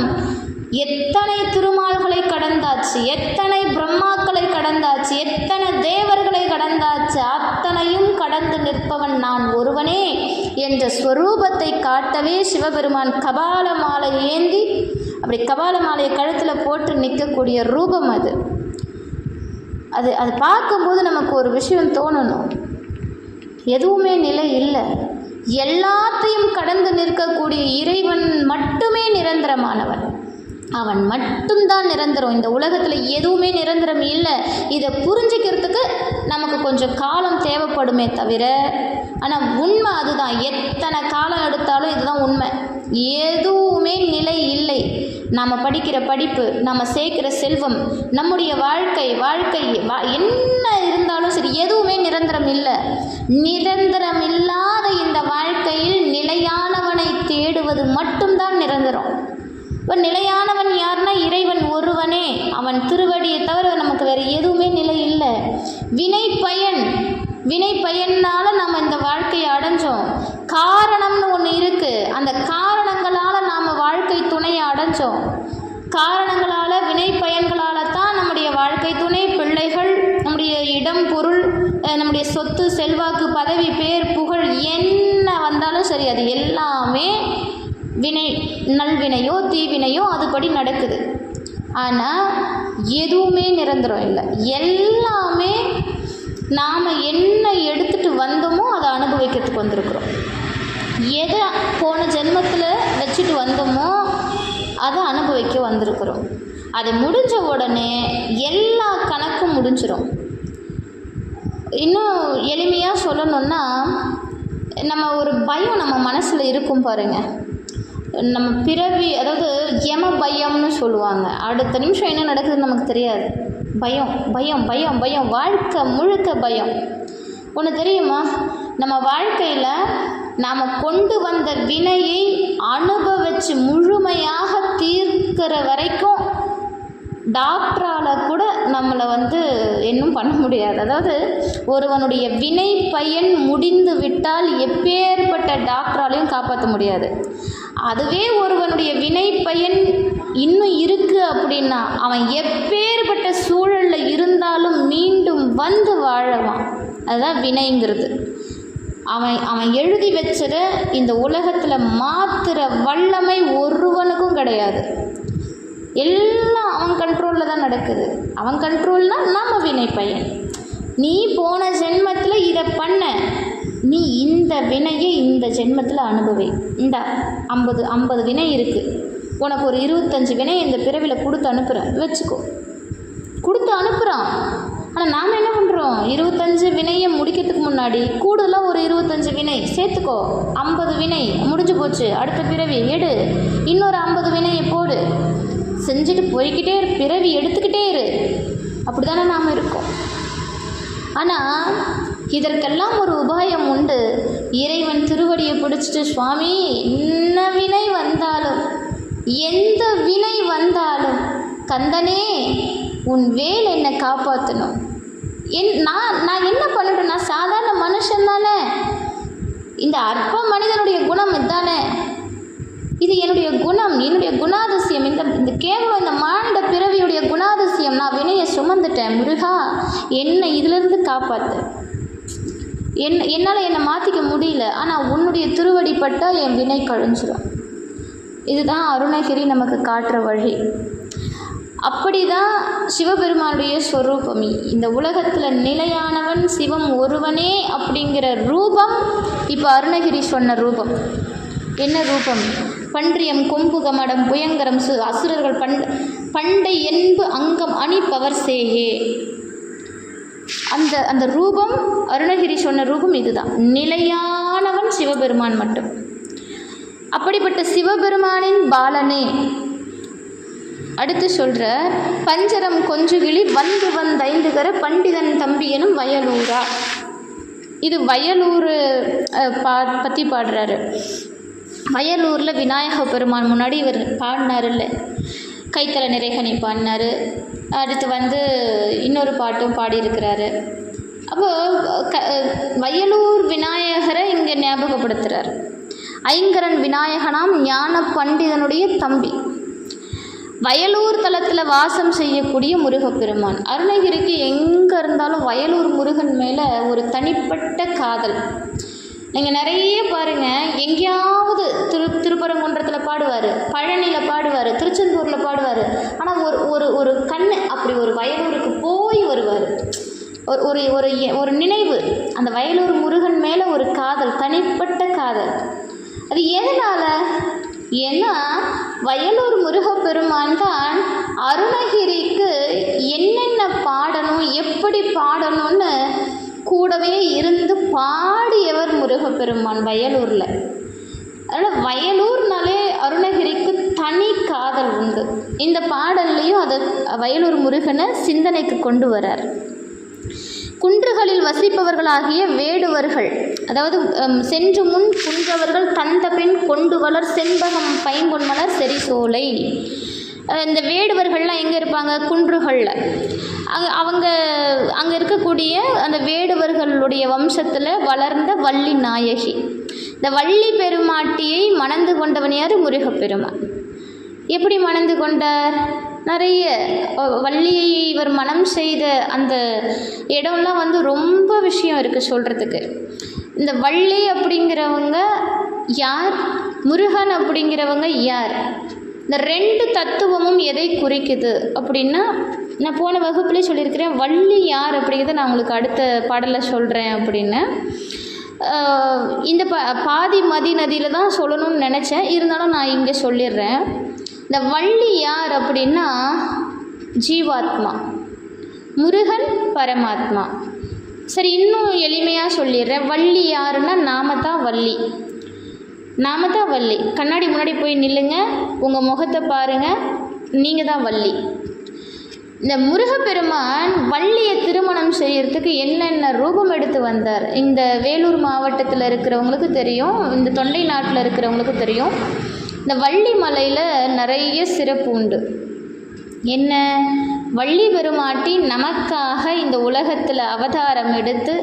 எத்தனை திருமால்களை கடந்தாச்சு, எத்தனை பிரம்மாக்களை கடந்தாச்சு, எத்தனை தேவர்களை கடந்தாச்சு, அத்தனையும் கடந்து நிற்பவன் நான் ஒருவனே என்ற ஸ்வரூபத்தை காட்டவே சிவபெருமான் கபால மாலை ஏந்தி அப்படி கபால மாலையை கழுத்தில் போட்டு நிற்கக்கூடிய ரூபம் அது. அது பார்க்கும்போது நமக்கு ஒரு விஷயம் தோணணும், எதுவுமே நிலை இல்லை, எல்லாத்தையும் கடந்து நிற்கக்கூடிய இறைவன் மட்டுமே நிரந்தரமானவன், அவன் மட்டும்தான் நிரந்தரம். இந்த உலகத்தில் எதுவுமே நிரந்தரம் இல்லை. இதை புரிஞ்சிக்கிறதுக்கு நமக்கு கொஞ்சம் காலம் தேவைப்படுமே தவிர, ஆனால் உண்மை அதுதான். எத்தனை காலம் எடுத்தாலும் இதுதான் உண்மை. எதுவுமே நிலை இல்லை. நாம் படிக்கிற படிப்பு, நாம் சேர்க்கிற செல்வம், நம்முடைய வாழ்க்கை என்ன இருந்தாலும் சரி, எதுவுமே நிரந்தரம் இல்லை. நிரந்தரம் இல்லாத இந்த வாழ்க்கையில் நிலையானவனை தேடுவது மட்டும்தான் நிரந்தரம். இப்போ நிலையானவன் யாருன்னா இறைவன் ஒருவனே. அவன் திருவடியை தவிர நமக்கு வேறு எதுவுமே நிலை இல்லை. வினை பயனால் நம்ம இந்த வாழ்க்கையை அடைஞ்சோம். காரணம்னு ஒன்று இருக்குது, அந்த காரணங்களால் நாம் வாழ்க்கை துணையை அடைஞ்சோம். காரணங்களால், வினை பயன்களால் தான் நம்முடைய வாழ்க்கை துணை, பிள்ளைகள், நம்முடைய இடம், பொருள், நம்முடைய சொத்து, செல்வாக்கு, பதவி, பேர், புகழ் என்ன வந்தாலும் சரி, அது எல்லாமே வினை, நல்வினையோ தீவினையோ அதுபடி நடக்குது. ஆனால் எதுவுமே நிரந்தரம் இல்லை. எல்லாமே நாம் என்ன எடுத்துகிட்டு வந்தோமோ அதை அனுபவிக்கிறதுக்கு வந்திருக்கிறோம். எதை போன ஜென்மத்தில் வச்சுட்டு வந்தோமோ அதை அனுபவிக்க வந்திருக்கிறோம். அது முடிஞ்ச உடனே எல்லா கணக்கும் முடிஞ்சிடும். இன்னும் எளிமையாக சொல்லணுன்னா, நம்ம ஒரு பயம் நம்ம மனசில் இருக்கும் பாருங்கள். நம்ம பிறவி, அதாவது யம பயம்னு சொல்லுவாங்க. அடுத்த நிமிஷம் என்ன நடக்குதுன்னு நமக்கு தெரியாது. பயம் பயம் பயம் பயம், வாழ்க்கை முழுக்க பயம். ஒன்று தெரியுமா, நம்ம வாழ்க்கையில் நாம் கொண்டு வந்த வினையை அனுபவித்து முழுமையாக தீர்க்கிற வரைக்கும் டாக்டரால் கூட நம்மளை இன்னும் பண்ண முடியாது. அதாவது ஒருவனுடைய வினை பயன் முடிந்து விட்டால் எப்பேற்பட்ட டாக்டராலையும் காப்பாற்ற முடியாது. அதுவே ஒருவனுடைய வினை பயன் இன்னும் இருக்குது அப்படின்னா அவன் எப்பேற்பட்ட சூழலில் இருந்தாலும் மீண்டும் வந்து வாழவான். அதுதான் வினைங்கிறது. அவன் எழுதி வச்சத இந்த உலகத்தில் மாற்றுற வல்லமை ஒருவனுக்கும் கிடையாது. எல்லாம் அவன் கண்ட்ரோலில் தான் நடக்குது. அவன் கண்ட்ரோல்னால் நம்ம வினை பயன். நீ போன ஜென்மத்தில் இதை பண்ண, நீ இந்த வினையை இந்த ஜென்மத்தில் அனுபவி. இந்த 50 வினை இருக்குது, உனக்கு ஒரு 25 வினை இந்த பிறவியில் கொடுத்து அனுப்புகிறேன் வச்சுக்கோ. கொடுத்து அனுப்புகிறான். ஆனால் நாம் என்ன பண்ணுறோம், 25 வினையை முடிக்கிறதுக்கு முன்னாடி கூடுதலாக ஒரு 25 வினை சேர்த்துக்கோ. 50 வினை முடிஞ்சு போச்சு, அடுத்த பிறவி எடு, இன்னொரு 50 வினையை போடு, செஞ்சுட்டு போய்கிட்டே இரு, பிறவி எடுத்துக்கிட்டே இரு. அப்படி தானே நாம் இருக்கோம். ஆனால் இதற்கெல்லாம் ஒரு உபாயம் உண்டு. இறைவன் திருவடியை பிடிச்சிட்டு, சுவாமி என்ன வினை வந்தாலும், எந்த வினை வந்தாலும், கந்தனே உன் வேல் என்னை காப்பாற்றணும். நான் என்ன பண்ணட்டும், நான் சாதாரண மனுஷன் தானே, இந்த அற்ப மனிதனுடைய குணம் இதுதானே, இது என்னுடைய குணம், என்னுடைய குணாதிசயம், இந்த கேவலம் இந்த மாண்ட பிறவியுடைய குணாதிசயம். நான் வினையை சுமந்துட்டேன், முருகா என்னை இதிலிருந்து காப்பாற்று. என்னால் என்னை மாற்றிக்க முடியல, ஆனால் உன்னுடைய திருவடி பட்டால் என் வினை கழிஞ்சிடும். இதுதான் அருணகிரி நமக்கு காட்டுற வழி. அப்படி தான் சிவபெருமானுடைய ஸ்வரூபம். இந்த உலகத்தில் நிலையானவன் சிவம் ஒருவனே அப்படிங்கிற ரூபம் இப்போ அருணகிரி சொன்ன ரூபம். என்ன ரூபம்? பன்றியம் கொம்பு கமடம் புயங்கரம் அசுரர்கள் பண்டை என்பு அங்கம் அணிப்பவர் சேயே. அந்த ரூபம் அருணகிரி சொன்ன ரூபம் இதுதான். நிலையானவன் சிவபெருமான் மட்டும். அப்படிப்பட்ட சிவபெருமானின் பாலனே, அடுத்து சொல்கிற பஞ்சரம் கொஞ்சுகிளி வந்து வந்தைந்துகர பண்டிதன் தம்பி எனும் வயலூரா. இது வயலூர் பற்றி பாடுறாரு. வயலூரில் விநாயக பெருமான் முன்னாடி இவர் பாடினார் இல்லை, கைத்தல நிறைகனி பாடினார். அடுத்து இன்னொரு பாட்டும் பாடியிருக்கிறாரு. அப்போது வயலூர் விநாயகரை இங்கே ஞாபகப்படுத்துகிறார். ஐங்கரன் விநாயகனாம் ஞான பண்டிதனுடைய தம்பி, வயலூர் தலத்தில் வாசம் செய்யக்கூடிய முருகப்பெருமான். அருணகிரிக்கு எங்கே இருந்தாலும் வயலூர் முருகன் மேலே ஒரு தனிப்பட்ட காதல். நீங்கள் நிறைய பாருங்கள், எங்கேயாவது திருப்பரங்குன்றத்தில் பாடுவார், பழனியில் பாடுவார், திருச்செந்தூரில் பாடுவார். ஆனால் ஒரு கண் அப்படி ஒரு வயலூருக்கு போய் வருவார். ஒரு ஒரு ஒரு நினைவு, அந்த வயலூர் முருகன் மேலே ஒரு காதல், தனிப்பட்ட காதல். அது எதனால்? ஏன்னா வயலூர் முருகப்பெருமான் தான் அருணகிரிக்கு என்னென்ன பாடணும், எப்படி பாடணும்னு கூடவே இருந்து பாடியவர் முருகப்பெருமான் வயலூரில். அதனால் வயலூர்னாலே அருணகிரிக்கு தனி காதல் உண்டு. இந்த பாடல்லையும் அதை வயலூர் முருகனை சிந்தனைக்கு கொண்டு வரார். குன்றுகளில் வசிப்பவர்களாகிய வேடுவர்கள், அதாவது சென்று முன் குன்றவர்கள் தந்த பின் கொண்டு வளர் செண்பகம் பைம்பொன்மலர் செரிசோலை. இந்த வேடுவர்கள்லாம் எங்கே இருப்பாங்க? குன்றுகளில். அங்கே இருக்கக்கூடிய அந்த வேடுவர்களுடைய வம்சத்தில் வளர்ந்த வள்ளி நாயகி. இந்த வள்ளி பெருமாட்டியை மணந்து கொண்டவன் யார்? முருகப்பெருமான். எப்படி மணந்து கொண்டார்? நிறைய வள்ளியை இவர் மனம் செய்த அந்த இடம்லாம் ரொம்ப விஷயம் இருக்குது சொல்கிறதுக்கு. இந்த வள்ளி அப்படிங்கிறவங்க யார், முருகன் அப்படிங்கிறவங்க யார்? இந்த ரெண்டு தத்துவமும் எதை குறிக்குது அப்படின்னா, நான் போன வகுப்புலேயே சொல்லியிருக்கிறேன், வள்ளி யார் அப்படிங்கிறத நான் உங்களுக்கு அடுத்த பாடலில் சொல்கிறேன் அப்படின்னு. இந்த பாதி மதி நதியில் தான் சொல்லணும்னு நினச்சேன், இருந்தாலும் நான் இங்கே சொல்லிடுறேன். இந்த வள்ளி யார் அப்படின்னா ஜீவாத்மா, முருகன் பரமாத்மா. சரி, இன்னும் எளிமையாக சொல்லிடுறேன். வள்ளி யாருன்னா நாம தான் வள்ளி, நாம தான் வள்ளி. கண்ணாடி முன்னாடி போய் நில்லுங்க, உங்கள் முகத்தை பாருங்கள், நீங்கள் தான் வள்ளி. இந்த முருகப்பெருமான் வள்ளியை திருமணம் செய்யறதுக்கு என்னென்ன ரூபம் எடுத்து வந்தார்? இந்த வேலூர் மாவட்டத்தில் இருக்கிறவங்களுக்கு தெரியும், இந்த தொண்டை நாட்டில் இருக்கிறவங்களுக்கு தெரியும். இந்த வள்ளி மலையில் நிறைய சிறப்பு உண்டு. என்ன? வள்ளி பெருமாட்டி நமக்காக இந்த உலகத்தில் அவதாரம் எடுத்து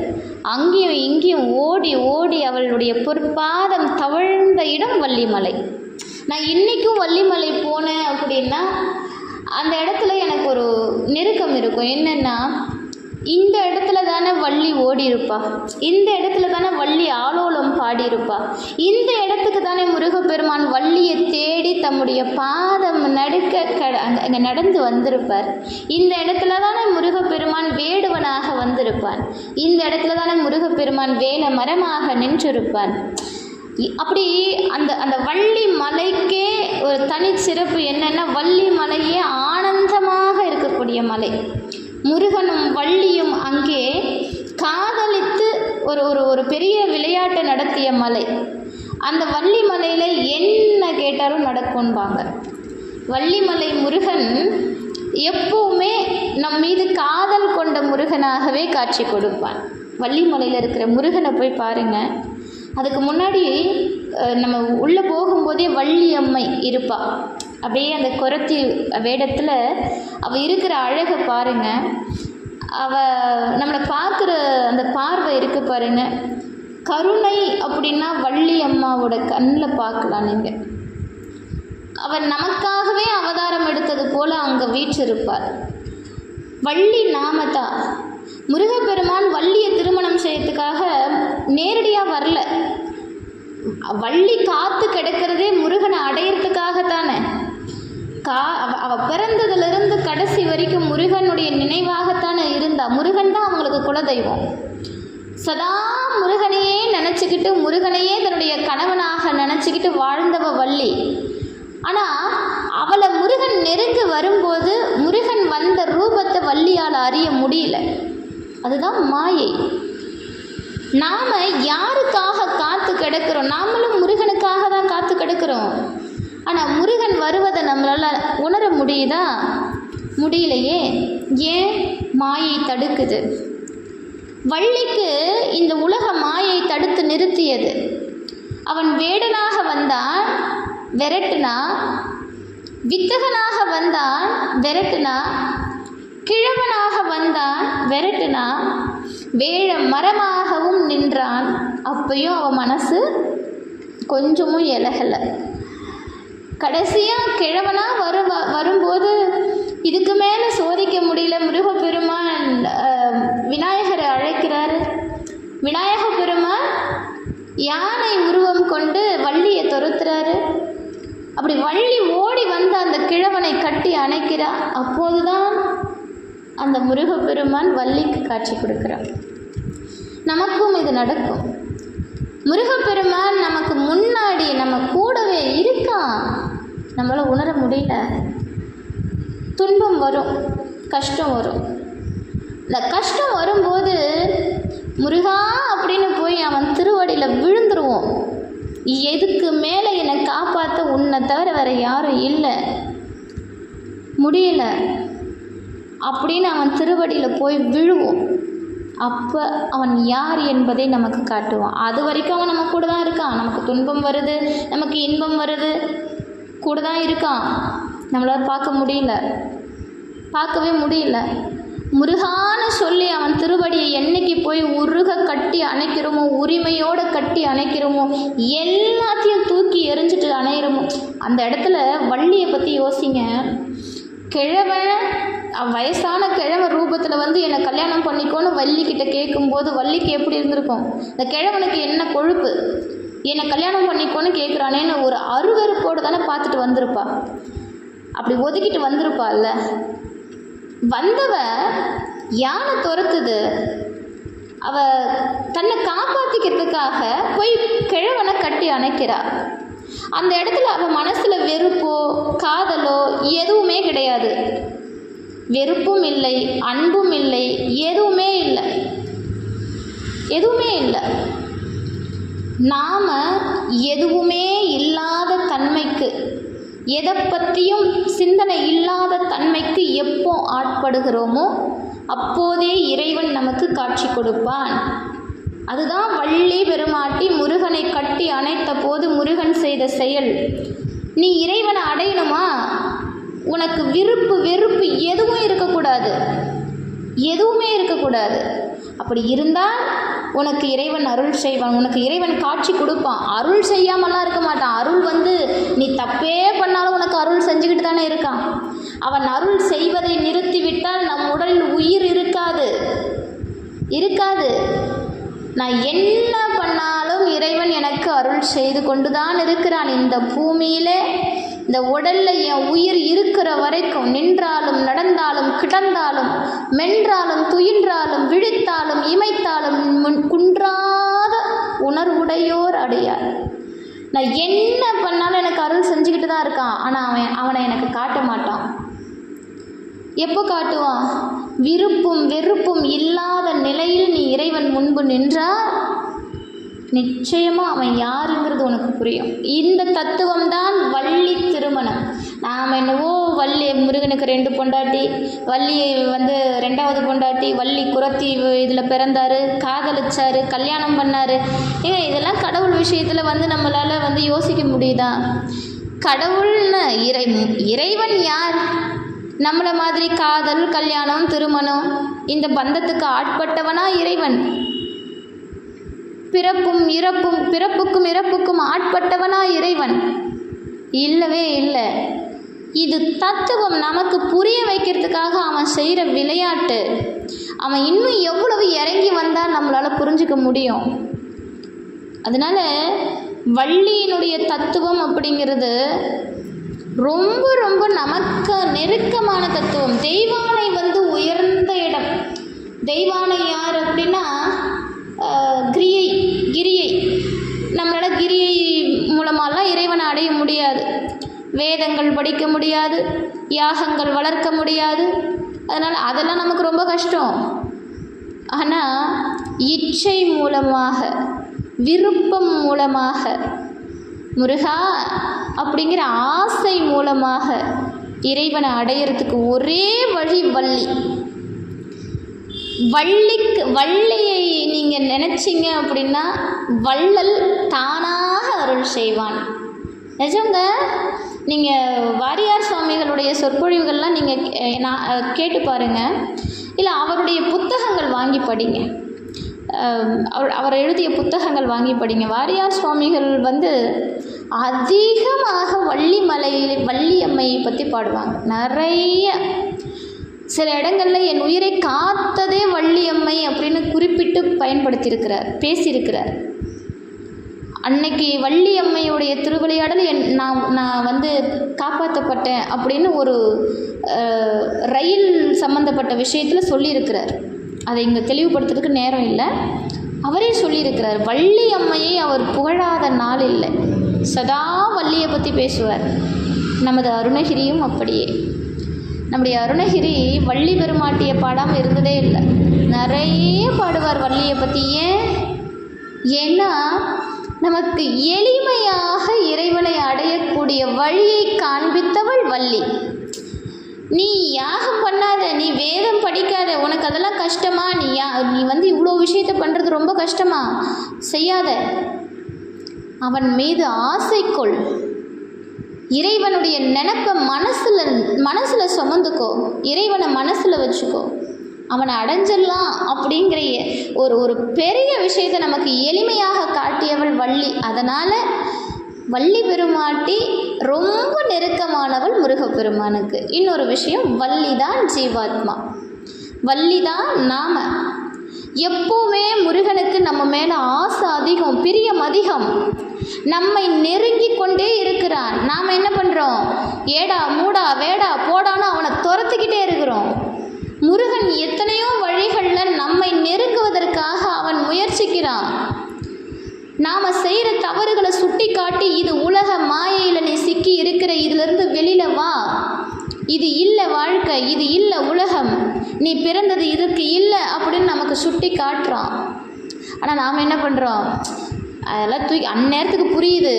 அங்கேயும் இங்கேயும் ஓடி ஓடி அவளுடைய பொற்பாதம் தவழ்ந்த இடம் வள்ளிமலை. நான் இன்றைக்கும் வள்ளிமலை போனேன் அப்படின்னா அந்த இடத்துல எனக்கு ஒரு நெருக்கம் இருக்கும். என்னென்னா, இந்த இடத்துல தானே வள்ளி ஓடி இருப்பா, இந்த இடத்துல தானே வள்ளி ஆலோலம் பாடியிருப்பா, இந்த இடத்துக்கு தானே முருகப்பெருமான் வள்ளியை தேடி தம்முடைய பாதம் நடுக்க அங்கே நடந்து வந்திருப்பார், இந்த இடத்துல தானே முருகப்பெருமான் வேடுவனாக வந்திருப்பான், இந்த இடத்துல தானே முருகப்பெருமான் வேல மரமாக நின்றிருப்பான். அப்படி அந்த வள்ளி மலைக்கே ஒரு தனி சிறப்பு என்னென்னா, வள்ளி மலையே ஆனந்தமாக இருக்கக்கூடிய மலை. முருகனும் வள்ளியும் அங்கே காதலித்து ஒரு ஒரு ஒரு பெரிய விளையாட்டை நடத்திய மலை. அந்த வள்ளி மலையில் என்ன கேட்டாலும் நடக்கும்பாங்க. வள்ளிமலை முருகன் எப்பவுமே நம் மீது காதல் கொண்ட முருகனாகவே காட்சி கொடுப்பான். வள்ளிமலையில் இருக்கிற முருகனை போய் பாருங்கள். அதுக்கு முன்னாடி நம்ம உள்ளே போகும்போதே வள்ளி அம்மை இருப்பாள். அப்படியே அந்த குரத்தி வேடத்தில் அவள் இருக்கிற அழகை பாருங்கள். அவள் நம்மளை பார்க்குற அந்த பார்வை இருக்குது பாருங்கள். கருணை அப்படின்னா வள்ளி அம்மாவோட கண்ணில் பார்க்கலாம் நீங்கள். அவள் நமக்காகவே அவதாரம் எடுத்தது போல் அங்கே வீற்றிருப்பார். வள்ளி நாமதா. முருகப்பெருமான் வள்ளியை திருமணம் செய்யறதுக்காக நேரடியாக வரல. வள்ளி காத்து கிடக்கிறதே முருகனை அடையிறதுக்காகத்தானே. அவள் பிறந்ததுலேருந்து கடைசி வரைக்கும் முருகனுடைய நினைவாகத்தானே இருந்தா. முருகன் தான் அவங்களுக்கு குலதெய்வம். சதா முருகனையே நினச்சிக்கிட்டு, முருகனையே தன்னுடைய கணவனாக நினச்சிக்கிட்டு வாழ்ந்தவ வள்ளி. ஆனால் அவளை முருகன் நெருங்க வரும்போது முருகன் வந்த ரூபத்தை வள்ளியால் அறிய முடியல. அதுதான் மாயை. நாம் யாருக்காக காத்து கிடக்கிறோம்? நாமளும் முருகனுக்காக தான் காத்து கிடக்கிறோம். ஆனால் முருகன் வருவதை நம்மளால் உணர முடியும். முடியுதா? முடியலையே. ஏன்? மாயை தடுக்குது. வள்ளிக்கு இந்த உலக மாயை தடுத்து நிறுத்தியது. அவன் வேடனாக வந்தான், விரட்டுனா. வித்தகனாக வந்தான், விரட்டுனா. கிழவனாக வந்தான், விரட்டுனா. வேழ மரமாகவும் நின்றான். அப்பையும் அவன் மனசு கொஞ்சமும் இலகலை. கடைசியாக கிழவனாக வரும்போது இதுக்கு மேலே சோதிக்க முடியல. முருகப்பெருமான் விநாயகரை அழைக்கிறாரு. விநாயக பெருமான் யானை உருவம் கொண்டு வள்ளியை துரத்துறாரு. அப்படி வள்ளி ஓடி வந்து அந்த கிழவனை கட்டி அணைக்கிறார். அப்போதுதான் அந்த முருகப்பெருமான் வள்ளிக்கு காட்சி கொடுக்கிறார். நமக்கும் இது நடக்கும். முருகப்பெருமான் நமக்கு முன்னாடி நம்ம கூடவே இருக்கான். நம்மளால் உணர முடியல. துன்பம் வரும், கஷ்டம் வரும். இந்த கஷ்டம் வரும்போது முருகா அப்படின்னு போய் அவன் திருவடியில் விழுந்துருவோம். எதுக்கு மேலே என்னை காப்பாற்ற உன்னை தவிர வேறு யாரும் இல்லை, முடியல அப்படின்னு அவன் திருவடியில் போய் விழுவோம். அப்போ அவன் யார் என்பதை நமக்கு காட்டுவான். அது வரைக்கும் அவன் நம்ம கூட தான் இருக்கான். நமக்கு துன்பம் வருது, நமக்கு இன்பம் வருது, கூட தான் இருக்கான். நம்மளால் பார்க்கவே முடியல. முருகான்னு சொல்லி அவன் திருவடியை என்னைக்கு போய் உருக கட்டி அணைக்கிறோமோ, உரிமையோடு கட்டி அணைக்கிறோமோ, எல்லாத்தையும் தூக்கி எரிஞ்சிட்டு அணையிறோமோ, அந்த இடத்துல வள்ளியை பற்றி யோசிங்க. கிழவன் வயசான கிழவன் ரூபத்தில் வந்து என்னை கல்யாணம் பண்ணிக்கோன்னு வள்ளிக்கிட்ட கேட்கும்போது வள்ளிக்கு எப்படி இருந்திருக்கும்? இந்த கிழவனுக்கு என்ன கொழுப்பு, என்னை கல்யாணம் பண்ணிக்கோன்னு கேட்குறானேன்னு ஒரு அருவருப்போடு தானே பார்த்துட்டு வந்திருப்பா. அப்படி ஒதுக்கிட்டு வந்திருப்பாள்ல. வந்தவ யானை துரத்துது. அவ தன்னை காப்பாற்றிக்கிறதுக்காக போய் கிழவனை கட்டி அணைக்கிறா. அந்த இடத்துல அவள் மனசில் வெறுப்போ காதலோ எதுவுமே கிடையாது. வெறுப்பும் இல்லை, அன்பும் இல்லை, எதுவுமே இல்லை. நாம் எதுவுமே இல்லாத தன்மைக்கு, எதை பற்றியும் சிந்தனை இல்லாத தன்மைக்கு எப்போ ஆட்படுகிறோமோ அப்போதே இறைவன் நமக்கு காட்சி கொடுப்பான். அதுதான் வள்ளி பெருமாட்டி முருகனை கட்டி அணைத்த போது முருகன் செய்த செயல். நீ இறைவனை அடையணுமா? உனக்கு விருப்பு வெறுப்பு எதுவுமே இருக்கக்கூடாது. அப்படி இருந்தால் உனக்கு இறைவன் அருள் செய்வான், உனக்கு இறைவன் காட்சி கொடுப்பான். அருள் செய்யாமலாம் இருக்க மாட்டான். அருள் வந்து நீ தப்பே பண்ணாலும் உனக்கு அருள் செஞ்சுக்கிட்டு தானே இருக்கான். அவன் அருள் செய்வதை நிறுத்திவிட்டால் நம் உடலில் உயிர் இருக்காது. நான் என்ன பண்ணாலும் இறைவன் எனக்கு அருள் செய்து கொண்டு தான் இருக்கிறான். இந்த பூமியிலே இந்த உடலில் என் உயிர் இருக்கிற வரைக்கும் நின்றாலும் நடந்தாலும் கிடந்தாலும் மென்றாலும் துயின்றாலும் விழித்தாலும் இமைத்தாலும் குன்றாத உணர்வுடையோர் அடையார். நான் என்ன பண்ணாலும் எனக்கு அருள் செஞ்சுக்கிட்டு தான் இருக்கான். ஆனால் அவனை எனக்கு காட்ட மாட்டான். எப்போ காட்டுவான்? விருப்பும் வெறுப்பும் இல்லாத நிலையில் நீ இறைவன் முன்பு நின்றால் நிச்சயமாக அவன் யாருங்கிறது உனக்கு புரியும். இந்த தத்துவம் தான் வள்ளி திருமணம். நாம் என்னவோ வள்ளி முருகனுக்கு 2 பொண்டாட்டி, வள்ளி வந்து 2வது பொண்டாட்டி, வள்ளி குறத்தி இதில் பிறந்தார், காதலிச்சார், கல்யாணம் பண்ணார். இதெல்லாம் கடவுள் விஷயத்தில் வந்து நம்மளால் வந்து யோசிக்க முடியுதா? கடவுள்னு இறைவன் யார்? நம்மளை மாதிரி காதல், கல்யாணம், திருமணம் இந்த பந்தத்துக்கு ஆட்பட்டவனா இறைவன்? பிறப்புக்கும் இறப்புக்கும் ஆட்பட்டவனா இறைவன்? இல்லவே இல்லை. இது தத்துவம் நமக்கு புரிய வைக்கிறதுக்காக அவன் செய்கிற விளையாட்டு. அவன் இன்னும் எவ்வளவு இறங்கி வந்தால் நம்மளால் புரிஞ்சுக்க முடியும். அதனால் வள்ளியினுடைய தத்துவம் அப்படிங்கிறது ரொம்ப ரொம்ப நமக்கு நெருக்கமான தத்துவம். தெய்வானை வந்து உயர்ந்த இடம். தெய்வானை யார் அப்படின்னா கிரியை. நம்மளால் கிரியை மூலமாலாம் இறைவனை அடைய முடியாது. வேதங்கள் படிக்க முடியாது, யாகங்கள் வளர்க்க முடியாது. அதெல்லாம் நமக்கு ரொம்ப கஷ்டம். ஆனால் இச்சை மூலமாக, விருப்பம் மூலமாக, முருகா அப்படிங்கிற ஆசை மூலமாக இறைவனை அடையிறதுக்கு ஒரே வழி வள்ளி. வள்ளியை நீங்கள் நினச்சிங்க அப்படின்னா வள்ளல் தானாக அருள் செய்வான். நிஜங்க. நீங்கள் வாரியார் சுவாமிகளுடைய சொற்பொழிவுகள்லாம் நீங்கள் கேட்டு பாருங்கள், இல்லை அவருடைய புத்தகங்கள் வாங்கி படிங்க. அவர் எழுதிய புத்தகங்கள் வாங்கி படிங்க. வாரியார் சுவாமிகள் அதிகமாக வள்ளியம்மையை பற்றி பாடுவாங்க. நிறைய சில இடங்களில் என் உயிரை காத்ததே வள்ளியம்மை அப்படின்னு குறிப்பிட்டு பயன்படுத்தியிருக்கிறார், பேசியிருக்கிறார். அன்னைக்கு வள்ளியம்மையுடைய திருவிளையாடல் நான் காப்பாற்றப்பட்டேன் அப்படின்னு ஒரு ரயில் சம்மந்தப்பட்ட விஷயத்தில் சொல்லியிருக்கிறார். அதை இங்கே தெளிவுபடுத்துறதுக்கு நேரம் இல்லை. அவரே சொல்லியிருக்கிறார், வள்ளியம்மையை அவர் புகழாத நாள் இல்லை. சதா வள்ளியை பற்றி பேசுவார். நமது அருணகிரியும் அப்படியே. நம்முடைய அருணகிரி வள்ளி பெருமாட்டியை பாடாமல் இருந்ததே இல்லை. நிறைய பாடுவார் வள்ளியை பற்றி. ஏன்னா நமக்கு எளிமையாக இறைவனை அடையக்கூடிய வழியை காண்பித்தவள் வள்ளி. நீ யாகம் பண்ணாத, நீ வேதம் படிக்காத, உனக்கு அதெல்லாம் கஷ்டமா, நீ இவ்வளோ விஷயத்தை பண்ணுறது ரொம்ப கஷ்டமா, செய்யாத. அவன் மீது ஆசை கொள். இறைவனுடைய நினைப்பை மனசில் சுமந்துக்கோ, இறைவனை மனசில் வச்சுக்கோ, அவனை அடைஞ்சிடலாம் அப்படிங்கிற ஒரு பெரிய விஷயத்தை நமக்கு எளிமையாக காட்டியவள் வள்ளி. அதனால் வள்ளி பெருமாட்டி ரொம்ப நெருக்கமானவள் முருகப்பெருமானுக்கு. இன்னொரு விஷயம், வள்ளி தான் ஜீவாத்மா, வள்ளி தான் நாம. எப்போவுமே முருகனுக்கு நம்ம மேலே ஆசை அதிகம், பிரியம் அதிகம். நம்மை நெருங்கி கொண்டே இருக்கிறான். நாம் என்ன பண்ணுறோம்? ஏடா மூடா வேடா போடான்னு அவனை துரத்துக்கிட்டே இருக்கிறோம். முருகன் எத்தனையோ வழிகளில் நம்மை நெருங்குவதற்காக அவன் முயற்சிக்கிறான். நாம் செய்கிற தவறுகளை சுட்டி காட்டி, இது உலக மாயையில் நீ சிக்கி இருக்கிற, இதிலிருந்து வெளியில் வா, இது இல்லை வாழ்க்கை, இது இல்லை உலகம், நீ பிறந்தது இதுக்கு இல்லை அப்படின்னு நமக்கு சுட்டி காட்டுறான். ஆனால் நாம் என்ன பண்ணுறோம்? அதெல்லாம் தூக்கி அந்நேரத்துக்கு புரியுது.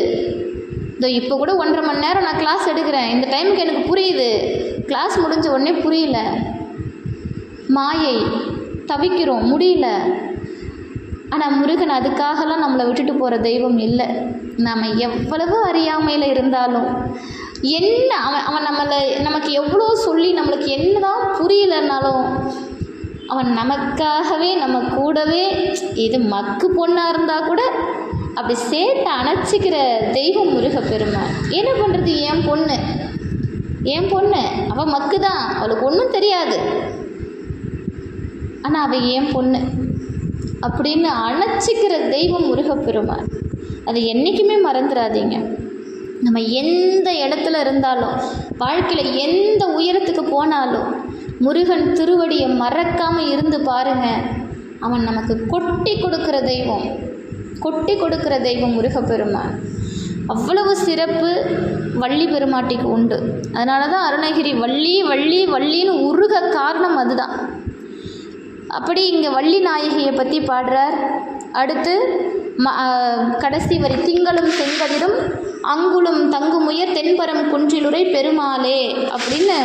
இப்போ கூட 1.5 மணி நேரம் நான் கிளாஸ் எடுக்கிறேன், இந்த டைமுக்கு எனக்கு புரியுது. கிளாஸ் முடிஞ்ச உடனே புரியல, மாயை, தவிக்கிறோம், முடியல. ஆனால் முருகன் அதுக்காகலாம் நம்மளை விட்டுட்டு போகிற தெய்வம் இல்லை. நாம் எவ்வளவு அறியாமையில் இருந்தாலும், என்ன அவன் நமக்கு எவ்வளோ சொல்லி நம்மளுக்கு என்னதான் புரியலைன்னாலும், அவன் நமக்காகவே நம்ம கூடவே, இது மக்கு பொண்ணாக இருந்தால் கூட அப்படி சேர்த்து அணைச்சிக்கிற தெய்வம் முருகப்பெருமான். என்ன பண்ணுறது? என் பொண்ணு அவள் மக்கு தான், அவளுக்கு ஒன்றும் தெரியாது, ஆனால் அவள் என் பொண்ணு அப்படின்னு அணைச்சிக்கிற தெய்வம் முருகப்பெருமான். அதை என்றைக்குமே மறந்துடாதீங்க. நம்ம எந்த இடத்துல இருந்தாலும், வாழ்க்கையில் எந்த உயரத்துக்கு போனாலும், முருகன் திருவடியை மறக்காமல் இருந்து பாருங்கள். அவன் நமக்கு கொட்டி கொடுக்கிற தெய்வம் முருகப்பெருமான். அவ்வளவு சிறப்பு வள்ளி பெருமாட்டிக்கு உண்டு. அதனால தான் அருணகிரி வள்ளி வள்ளி வள்ளின்னு உருக காரணம் அதுதான். அப்படி இங்கே வள்ளி நாயகியை பற்றி பாடுறார். அடுத்து கடைசி வரி, திங்களும் செங்கதிரும் அங்குளும் தங்குமுய தென்பரம் குன்றிலுரை பெருமாளே அப்படின்னு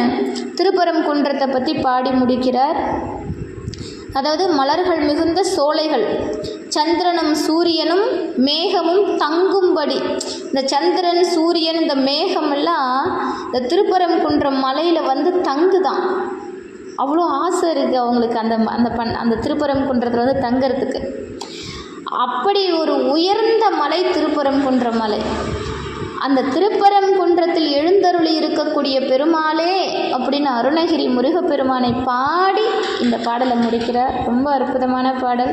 திருப்பரம் குன்றத்தை பற்றி பாடி முடிக்கிறார். அதாவது மலர்கள் மிகுந்த சோலைகள், சந்திரனும் சூரியனும் மேகமும் தங்கும்படி. இந்த சந்திரன் சூரியன் இந்த மேகமெல்லாம் இந்த திருப்பரம் குன்றம் மலையில் தங்குதான். அவ்வளோ ஆசை இருக்குது அவங்களுக்கு அந்த திருப்பரம் குன்றத்தில் தங்கிறதுக்கு. அப்படி ஒரு உயர்ந்த மலை திருப்பரம் குன்ற மலை. அந்த திருப்பரம் குன்றத்தில் எழுந்தருளி இருக்கக்கூடிய பெருமாளே அப்படின்னு அருணகிரி முருகப்பெருமானை பாடி இந்த பாடலை முடிக்கிறார். ரொம்ப அற்புதமான பாடல்.